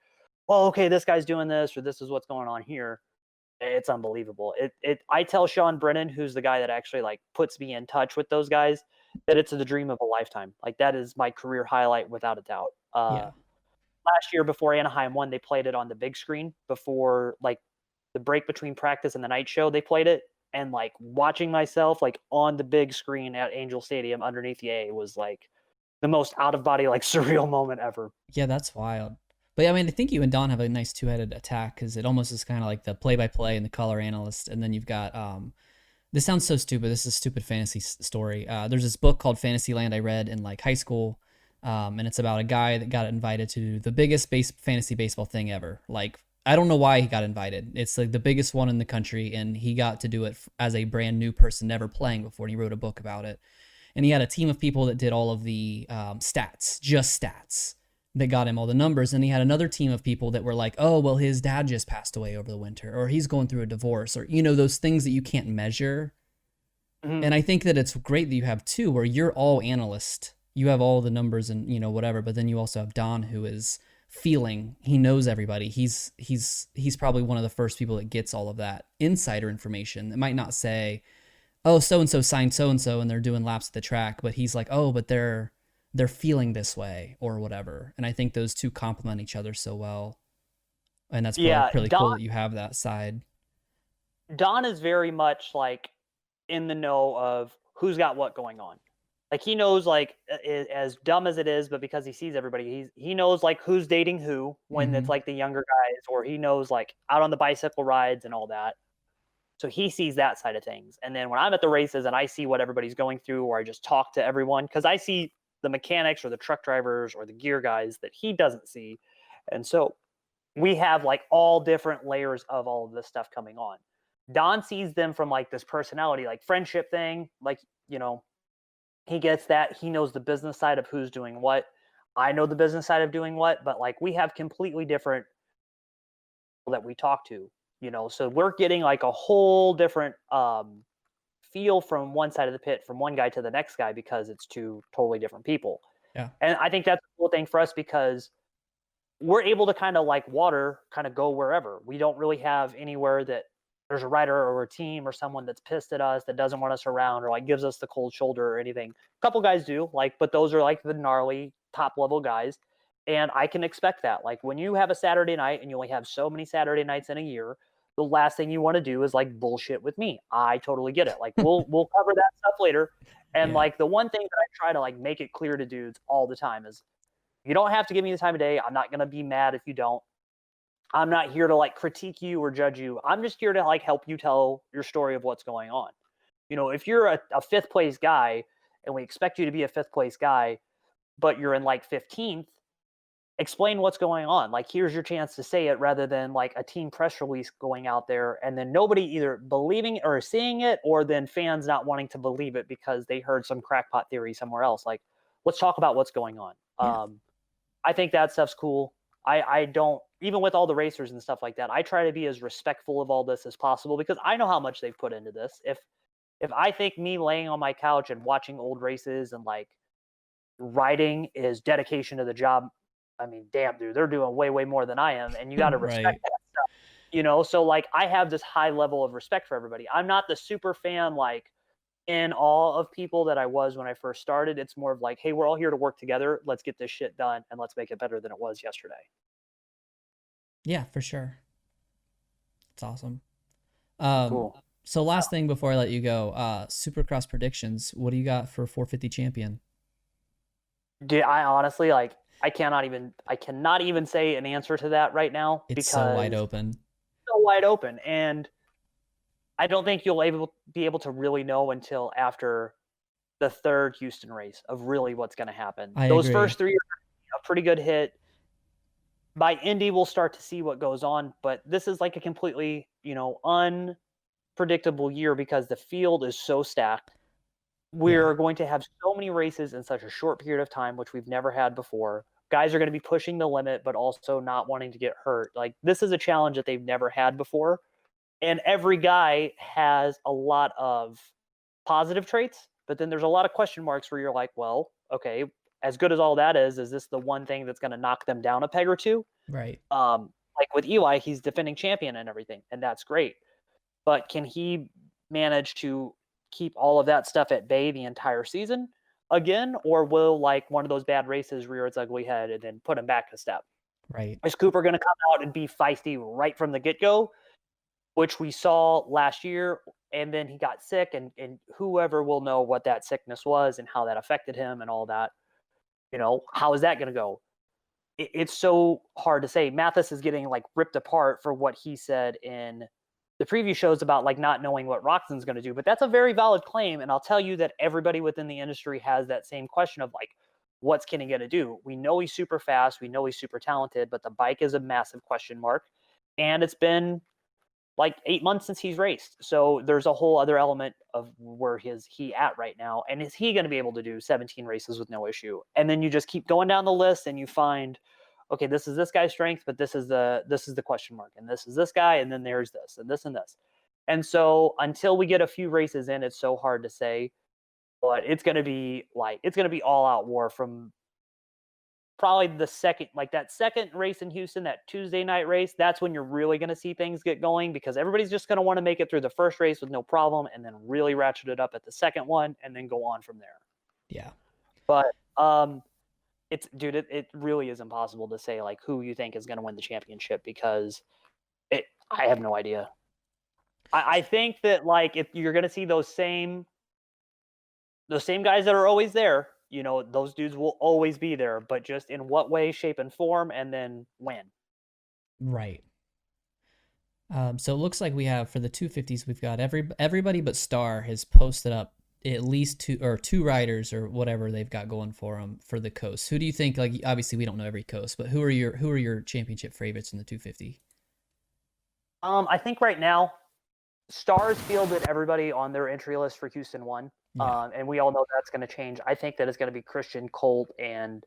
well, okay, this guy's doing this, or this is what's going on here. It's unbelievable. I tell Sean Brennan, who's the guy that actually like puts me in touch with those guys, that it's the dream of a lifetime. Like that is my career highlight without a doubt. Last year before Anaheim won, they played it on the big screen before like the break between practice and the night show. They played it, and like watching myself like on the big screen at Angel Stadium underneath the A was like the most out of body, like surreal moment ever. Yeah, that's wild. But I mean, I think you and Don have a nice two-headed attack because it almost is kind of like the play-by-play and the color analyst, and then you've got this sounds so stupid. This is a stupid fantasy story. There's this book called Fantasyland I read in like high school, and it's about a guy that got invited to the biggest fantasy baseball thing ever. Like, I don't know why he got invited. It's like the biggest one in the country, and he got to do it as a brand new person never playing before, and he wrote a book about it. and he had a team of people that did all of the stats, just stats, that got him all the numbers. And he had another team of people that were like, oh, well, his dad just passed away over the winter, or he's going through a divorce, or, you know, those things that you can't measure. Mhm. And I think that it's great that you have two where you're all analyst. You have all the numbers and, you know, whatever, but then you also have Don, who is feeling. He knows everybody. He's probably one of the first people that gets all of that insider information. It might not say, oh, so and so signed so and they're doing laps at the track, but he's like, oh, but they're feeling this way or whatever. And I think those two complement each other so well. And that's Yeah, really cool that you have that side. Don is very much like in the know of who's got what going on. Like he knows, like as dumb as it is, but because he sees everybody, he knows like who's dating who when it's like the younger guys, or he knows like out on the bicycle rides and all that. So he sees that side of things. And then when I'm at the races and I see what everybody's going through, or I just talk to everyone, because I see the mechanics or the truck drivers or the gear guys that he doesn't see. And so we have like all different layers of all of this stuff coming on. Don sees them from like this personality, like friendship thing, like, you know, he gets that. He knows the business side of who's doing what. I know the business side of doing what, but like we have completely different people that we talk to, you know, so we're getting like a whole different feel from one side of the pit, from one guy to the next guy, because it's two totally different people. Yeah. And I think that's a cool thing for us, because we're able to kind of like water, kind of go wherever. We don't really have anywhere that there's a rider or a team or someone that's pissed at us, that doesn't want us around, or like gives us the cold shoulder or anything. A couple guys do, like, but those are like the gnarly top level guys. And I can expect that. Like when you have a Saturday night and you only have so many Saturday nights in a year, the last thing you want to do is like bullshit with me. I totally get it. Like we'll cover that stuff later. And like the one thing that I try to like make it clear to dudes all the time is, you don't have to give me the time of day. I'm not going to be mad if you don't. I'm not here to like critique you or judge you. I'm just here to like help you tell your story of what's going on. You know, if you're a fifth place guy and we expect you to be a fifth place guy, but you're in like 15th, explain what's going on. Like, here's your chance to say it, rather than like a team press release going out there and then nobody either believing it or seeing it, or then fans not wanting to believe it because they heard some crackpot theory somewhere else. Like, let's talk about what's going on. Yeah. I think that stuff's cool. I don't, even with all the racers and stuff like that, I try to be as respectful of all this as possible, because I know how much they've put into this. If I think me laying on my couch and watching old races and like riding is dedication to the job, I mean, damn, dude, they're doing way, way more than I am. And you got to respect Right. that stuff, you know? So like, I have this high level of respect for everybody. I'm not the super fan, like in awe of people that I was when I first started. It's more of like, hey, we're all here to work together. Let's get this shit done and let's make it better than it was yesterday. Yeah, for sure. It's awesome. Cool. So last thing before I let you go, Supercross predictions. What do you got for 450 champion? Dude, I honestly, like, I cannot even say an answer to that right now, It's because so wide open. so wide open. And I don't think you'll be able to really know until after the third Houston race of really what's going to happen. I Those agree. first three are a pretty good hit. By Indy, we'll start to see what goes on, but this is like a completely, you know, unpredictable year, because the field is so stacked. We're going to have so many races in such a short period of time, which we've never had before. Guys are going to be pushing the limit, but also not wanting to get hurt. Like, this is a challenge that they've never had before. And every guy has a lot of positive traits, but then there's a lot of question marks where you're like, well, okay, as good as all that is this the one thing that's going to knock them down a peg or two? Right. Like with Eli, he's defending champion and everything, and that's great. But can he manage to keep all of that stuff at bay the entire season again? Or will like one of those bad races rear its ugly head and then put him back a step? Right. Is Cooper going to come out and be feisty right from the get-go, which we saw last year, and then he got sick, and whoever will know what that sickness was and how that affected him and all that, you know, how is that going to go? It's so hard to say. Mathis is getting like ripped apart for what he said in the preview shows about like not knowing what Roxon's going to do, but that's a very valid claim. And I'll tell you that everybody within the industry has that same question of like, what's Kenny going to do? We know he's super fast. We know he's super talented, but the bike is a massive question mark. And it's been like 8 months since he's raced. So there's a whole other element of where he at right now. And is he going to be able to do 17 races with no issue? And then you just keep going down the list and you find, okay, this is this guy's strength, but this is the question mark, and this is this guy, and then there's this and this and this. And so until we get a few races in, it's so hard to say. But it's gonna be all out war from probably the second, like that second race in Houston, that Tuesday night race. That's when you're really gonna see things get going, because everybody's just gonna want to make it through the first race with no problem, and then really ratchet it up at the second one, and then go on from there. Yeah. But it really is impossible to say like who you think is going to win the championship, because I have no idea. I think that like if you're going to see those same guys that are always there, those dudes will always be there, but just in what way, shape, and form, and then when. Right. So it looks like we have, for the 250s, we've got everybody but Star has posted up at least two riders or whatever they've got going for them for the coast. Who do you think, like, obviously we don't know every coast, but who are your championship favorites in the 250? I think right now Stars fielded everybody on their entry list for Houston 1. Yeah. And we all know that's going to change. I think that it's going to be Christian, Colt, and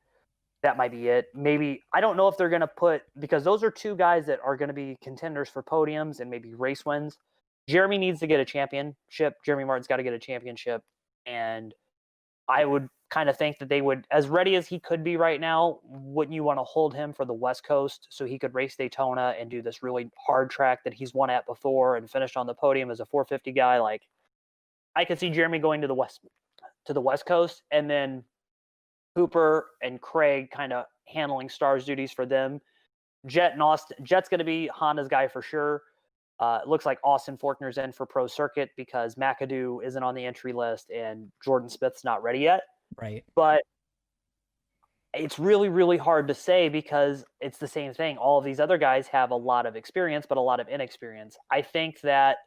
that might be it. Maybe, I don't know if they're going to put, because those are two guys that are going to be contenders for podiums and maybe race wins. Jeremy needs to get a championship. Jeremy Martin's got to get a championship. And I would kind of think that they would, as ready as he could be right now, wouldn't you want to hold him for the West Coast so he could race Daytona and do this really hard track that he's won at before and finished on the podium as a 450 guy? Like, I could see Jeremy going to the West Coast, and then Cooper and Craig kind of handling Stars duties for them. Jet and Austin. Jet's going to be Honda's guy for sure. It looks like Austin Forkner's in for Pro Circuit because McAdoo isn't on the entry list and Jordan Smith's not ready yet. Right. But it's really, really hard to say because it's the same thing. All of these other guys have a lot of experience, but a lot of inexperience. I think that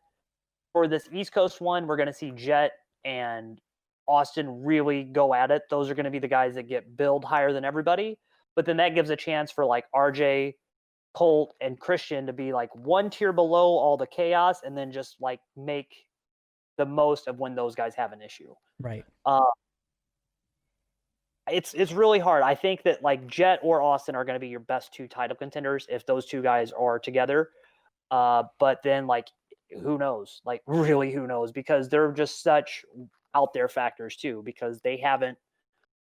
for this East Coast one, we're going to see Jet and Austin really go at it. Those are going to be the guys that get billed higher than everybody. But then that gives a chance for like RJ, Colt, and Christian to be like one tier below all the chaos, and then just like make the most of when those guys have an issue. Right. It's really hard. I think that like Jet or Austin are going to be your best two title contenders if those two guys are together. But then like, who knows? Like, really, who knows? Because they're just such out there factors too, because they haven't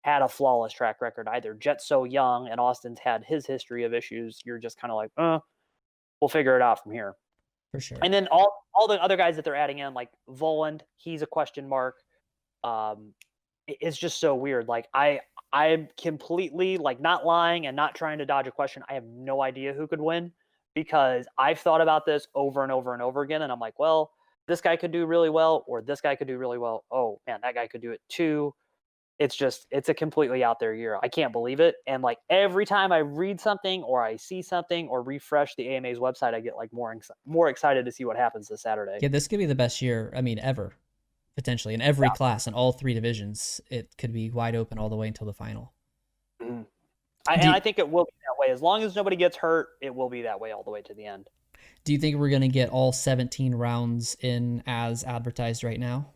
had a flawless track record either. Jet's so young and Austin's had his history of issues. You're just kind of like, we'll figure it out from here. For sure. And then all the other guys that they're adding in, like Voland, he's a question mark. It's just so weird. Like I'm completely like not lying and not trying to dodge a question. I have no idea who could win, because I've thought about this over and over and over again. And I'm like, well, this guy could do really well, or this guy could do really well. Oh man, that guy could do it too. It's a completely out there year. I can't believe it. And like every time I read something or I see something or refresh the AMA's website, I get like more excited to see what happens this Saturday. Yeah, this could be the best year, I mean, ever, potentially, in every class, in all three divisions. It could be wide open all the way until the final. Mm-hmm. I think it will be that way. As long as nobody gets hurt, it will be that way all the way to the end. Do you think we're going to get all 17 rounds in as advertised right now?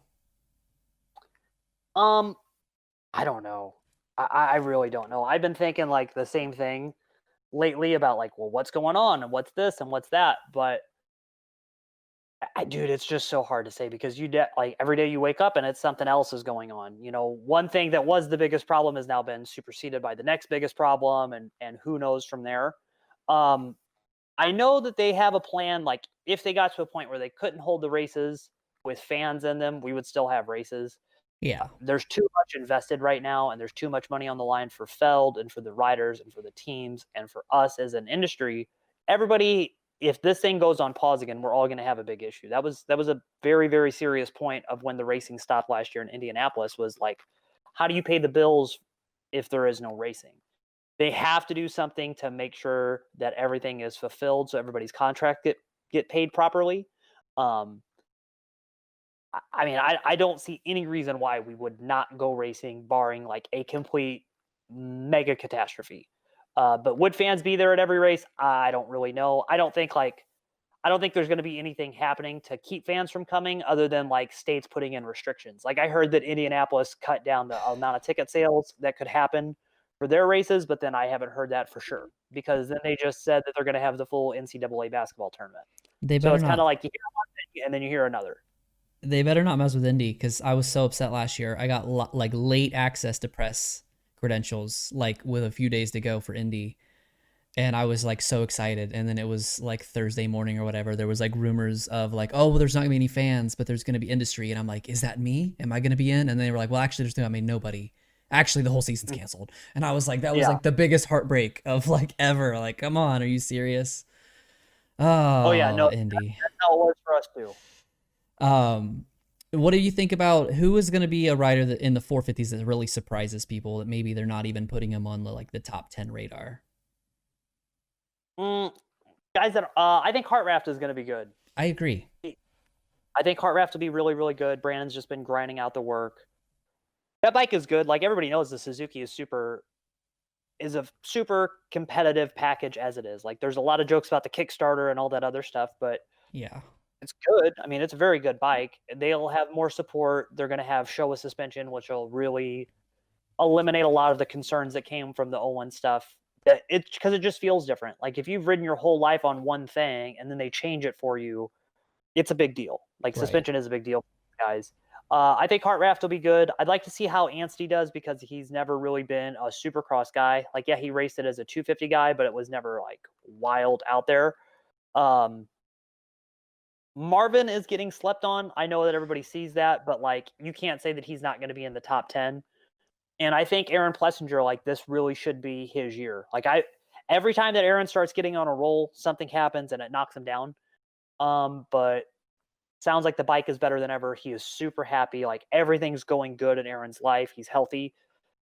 I don't know. I really don't know. I've been thinking like the same thing lately about like, well, what's going on and what's this and what's that. But dude, it's just so hard to say, because like every day you wake up and it's something else is going on. One thing that was the biggest problem has now been superseded by the next biggest problem, and who knows from there. I know that they have a plan. Like if they got to a point where they couldn't hold the races with fans in them, we would still have races. Yeah. There's too much invested right now, and there's too much money on the line for Feld and for the riders and for the teams and for us as an industry. Everybody, if this thing goes on pause again, we're all going to have a big issue. That was a very, very serious point of when the racing stopped last year in Indianapolis, was like, how do you pay the bills if there is no racing? They have to do something to make sure that everything is fulfilled, so everybody's contract get paid properly. I mean, I don't see any reason why we would not go racing, barring like a complete mega catastrophe. But would fans be there at every race? I don't really know. I don't think like I don't think there's going to be anything happening to keep fans from coming other than like states putting in restrictions. Like I heard that Indianapolis cut down the amount of ticket sales that could happen for their races, but then I haven't heard that for sure because then they just said that they're going to have the full NCAA basketball tournament. They So better it's kind of not. like you hear one thing and then you hear another. They better not mess with Indy because I was so upset last year. I got like late access to press credentials, like with a few days to go for Indy, and I was like so excited. And then it was like Thursday morning or whatever. There was like rumors of like, oh, well, there's not gonna be any fans, but there's gonna be industry. And I'm like, is that me? Am I gonna be in? And they were like, well, actually, there's no, I mean, nobody. Actually, the whole season's canceled. And I was like, that was Yeah. like the biggest heartbreak of like ever. Like, come on, are you serious? Oh yeah, Oh, no, Indy. that's how it was for us too. What do you think about who is going to be a rider that in the 450s that really surprises people that maybe they're not even putting him on the like the top 10 radar? Guys that I think Heartraft is going to be good. I agree. I think Heartraft will be really, really good. Brandon's just been grinding out the work. That bike is good. Like everybody knows, the Suzuki is a super competitive package as it is. Like there's a lot of jokes about the Kickstarter and all that other stuff, but Yeah. it's good. I mean, it's a very good bike. They'll have more support. They're going to have Showa suspension, which will really eliminate a lot of the concerns that came from the O1 stuff. That it's because it just feels different. Like if you've ridden your whole life on one thing and then they change it for you, it's a big deal. Like Right. suspension is a big deal, guys. I think Heartraft will be good. I'd like to see how Anstey does because he's never really been a supercross guy. Like, yeah, he raced it as a 250 guy, but it was never like wild out there. Marvin is getting slept on. I know that everybody sees that, but like you can't say that he's not going to be in the top 10. And I think Aaron Plessinger, like this really should be his year. Like every time that Aaron starts getting on a roll, something happens and it knocks him down. But sounds like the bike is better than ever. He is super happy. Like everything's going good in Aaron's life. He's healthy.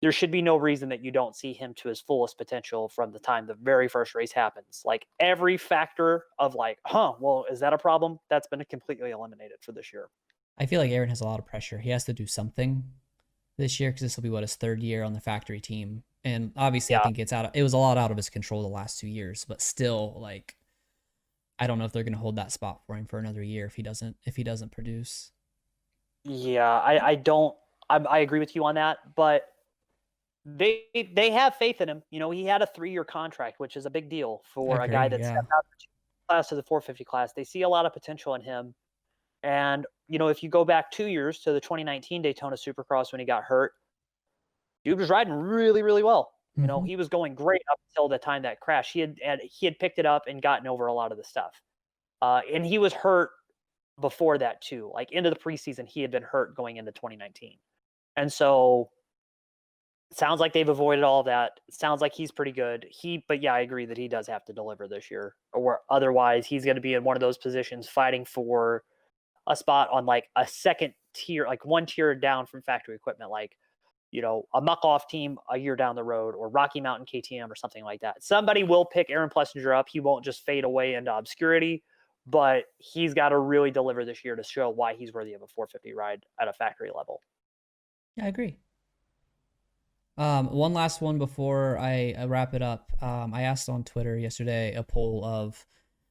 There should be no reason that you don't see him to his fullest potential from the time the very first race happens. Like every factor of like, well, is that a problem? That's been completely eliminated for this year. I feel like Aaron has a lot of pressure. He has to do something this year because this will be what his third year on the factory team. And obviously, I Yeah. think it was a lot out of his control the last 2 years, but still, like, I don't know if they're going to hold that spot for him for another year if he doesn't produce. Yeah, I don't. I agree with you on that, but they have faith in him. You know, he had a 3-year contract, which is a big deal for a guy that stepped out of the class to the 450 class. They see a lot of potential in him. And, you know, if you go back 2 years to the 2019 Daytona Supercross when he got hurt, dude was riding really, really well. You know, he was going great up until the time that crash. He had picked it up and gotten over a lot of the stuff. And he was hurt before that too. Like into the preseason, he had been hurt going into 2019. And so it sounds like they've avoided all of that. It sounds like he's pretty good. But yeah, I agree that he does have to deliver this year, or otherwise he's going to be in one of those positions fighting for a spot on like a second tier, like one tier down from factory equipment, like, you know, a muck off team a year down the road or Rocky Mountain KTM or something like that. Somebody will pick Aaron Plessinger up. He won't just fade away into obscurity, but he's got to really deliver this year to show why he's worthy of a 450 ride at a factory level. Yeah, I agree. One last one before I wrap it up. I asked on Twitter yesterday a poll of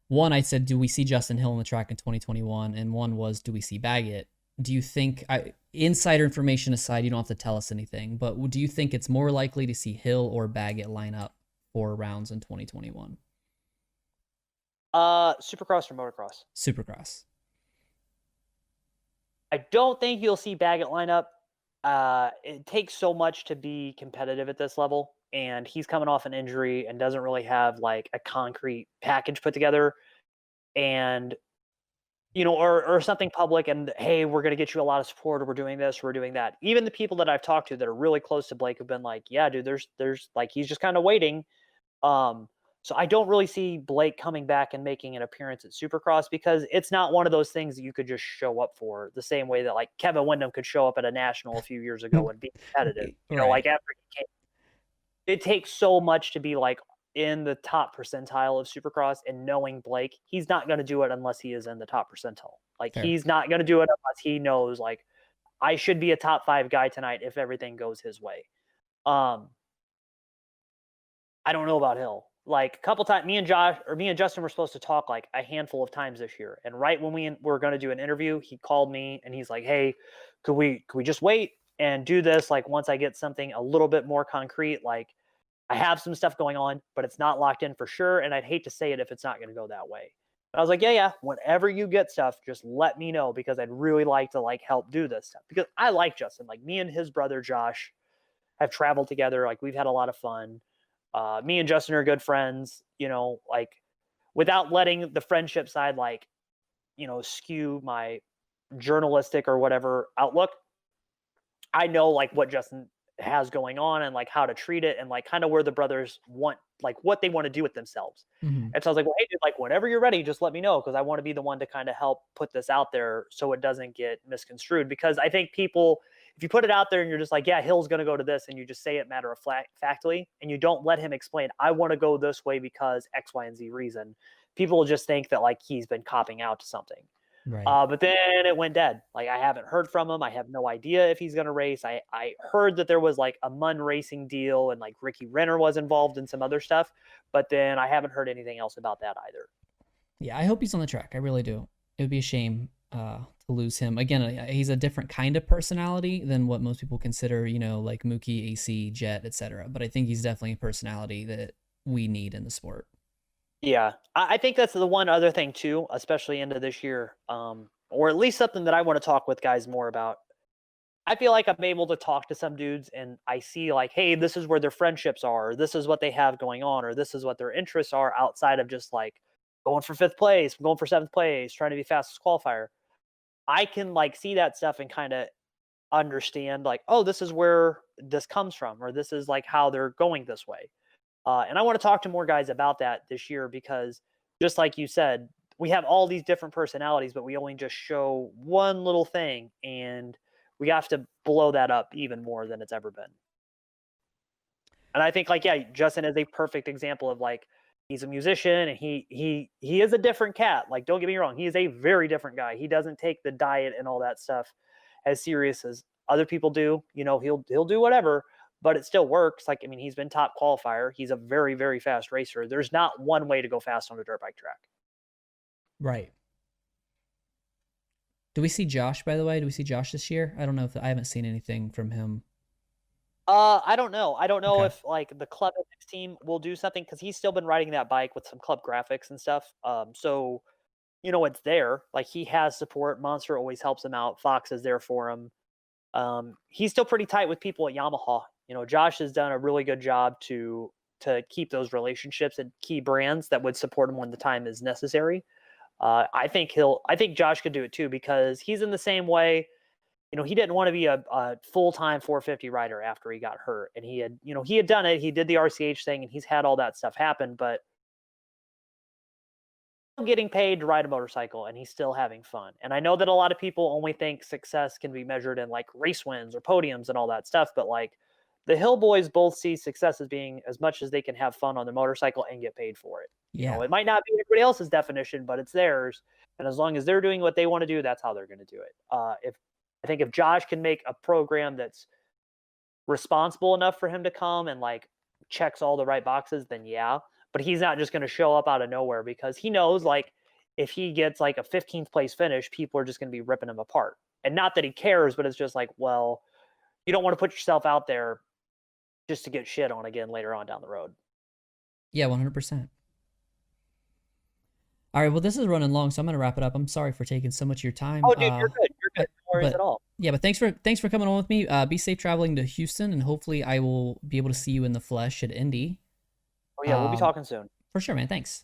one. I said, do we see Justin Hill on the track in 2021? And one was, do we see Baggett? Do you think, insider information aside, you don't have to tell us anything, but do you think it's more likely to see Hill or Baggett line up for rounds in 2021? Supercross or motocross? Supercross. I don't think you'll see Baggett line up. It takes so much to be competitive at this level, and he's coming off an injury and doesn't really have like a concrete package put together. And you know, or something public and hey, we're going to get you a lot of support, or we're doing this, we're doing that. Even the people that I've talked to that are really close to Blake have been like, yeah, dude, there's like, he's just kind of waiting. So I don't really see Blake coming back and making an appearance at Supercross because it's not one of those things that you could just show up for the same way that like Kevin Windham could show up at a national a few years ago and be competitive. You know, like after he came, it takes so much to be like in the top percentile of Supercross, and knowing Blake, he's not going to do it unless he is in the top percentile. Like he's not going to do it unless he knows like I should be a top 5 guy tonight if everything goes his way. I don't know about Hill. like a couple times, me and Justin were supposed to talk like a handful of times this year. And right when we were going to do an interview, he called me and he's like, "Hey, could we just wait and do this? Like once I get something a little bit more concrete, like I have some stuff going on, but it's not locked in for sure. And I'd hate to say it if it's not going to go that way." And I was like, "Yeah, yeah. Whenever you get stuff, just let me know because I'd really like to like help do this stuff because I like Justin. Like me and his brother Josh have traveled together. Like we've had a lot of fun. Me and Justin are good friends. Like without letting the friendship side like skew my journalistic or whatever outlook. I know like what Justin has going on and like how to treat it and like kind of where the brothers want like what they want to do with themselves. Hmm. And so I was like, "Well, hey, dude, like whenever you're ready, just let me know because I want to be the one to kind of help put this out there so it doesn't get misconstrued." Because I think people, if you put it out there and you're just like, "Yeah, Hill's going to go to this," and you just say it matter of factly, and you don't let him explain, "I want to go this way because X, Y, and Z reason," people will just think that like he's been copping out to something. Right. But then it went dead. Like I haven't heard from him. I have no idea if he's gonna race. I heard that there was like a Munn Racing deal and like Ricky Renner was involved in some other stuff, but then I haven't heard anything else about that either. Yeah, I hope he's on the track. I really do. It would be a shame to lose him. Again, he's a different kind of personality than what most people consider, like Mookie, AC, Jet, etc. But I think he's definitely a personality that we need in the sport. Yeah, I think that's the one other thing too, especially into this year, or at least something that I want to talk with guys more about. I feel like I'm able to talk to some dudes and I see like, hey, this is where their friendships are, or this is what they have going on, or this is what their interests are outside of just like going for fifth place, going for seventh place, trying to be fastest qualifier. I can like see that stuff and kind of understand like, oh, this is where this comes from, or this is like how they're going this way. And I want to talk to more guys about that this year because just like you said, we have all these different personalities, but we only just show one little thing and we have to blow that up even more than it's ever been. And I think like, yeah, Justin is a perfect example of like, he's a musician and he is a different cat. Like, don't get me wrong. He is a very different guy. He doesn't take the diet and all that stuff as serious as other people do. He'll do whatever, but it still works. Like, I mean, he's been top qualifier. He's a very, very fast racer. There's not one way to go fast on a dirt bike track. Right. Do we see Josh, by the way? Do we see Josh this year? I don't know if I haven't seen anything from him. I don't know. I don't know Okay. if like the club MX team will do something because he's still been riding that bike with some club graphics and stuff. So it's there. Like he has support. Monster always helps him out. Fox is there for him. He's still pretty tight with people at Yamaha. Josh has done a really good job to keep those relationships and key brands that would support him when the time is necessary. I think Josh could do it too because he's in the same way. He didn't want to be a full-time 450 rider after he got hurt, and he had done it. He did the RCH thing, and he's had all that stuff happen, but getting paid to ride a motorcycle and he's still having fun. And I know that a lot of people only think success can be measured in like race wins or podiums and all that stuff, but like the Hill boys both see success as being as much as they can have fun on their motorcycle and get paid for it. Yeah. It might not be everybody else's definition, but it's theirs. And as long as they're doing what they want to do, that's how they're going to do it. If Josh can make a program that's responsible enough for him to come and like checks all the right boxes, then yeah. But he's not just going to show up out of nowhere because he knows like if he gets like a 15th place finish, people are just going to be ripping him apart. And not that he cares, but it's just like, well, you don't want to put yourself out there just to get shit on again later on down the road. Yeah, 100%. All right, well, this is running long, so I'm going to wrap it up. I'm sorry for taking so much of your time. Oh, dude, you're good. You're good. No worries at all. Yeah, but thanks for coming on with me. Be safe traveling to Houston, and hopefully I will be able to see you in the flesh at Indy. Oh, yeah, we'll be talking soon. For sure, man. Thanks.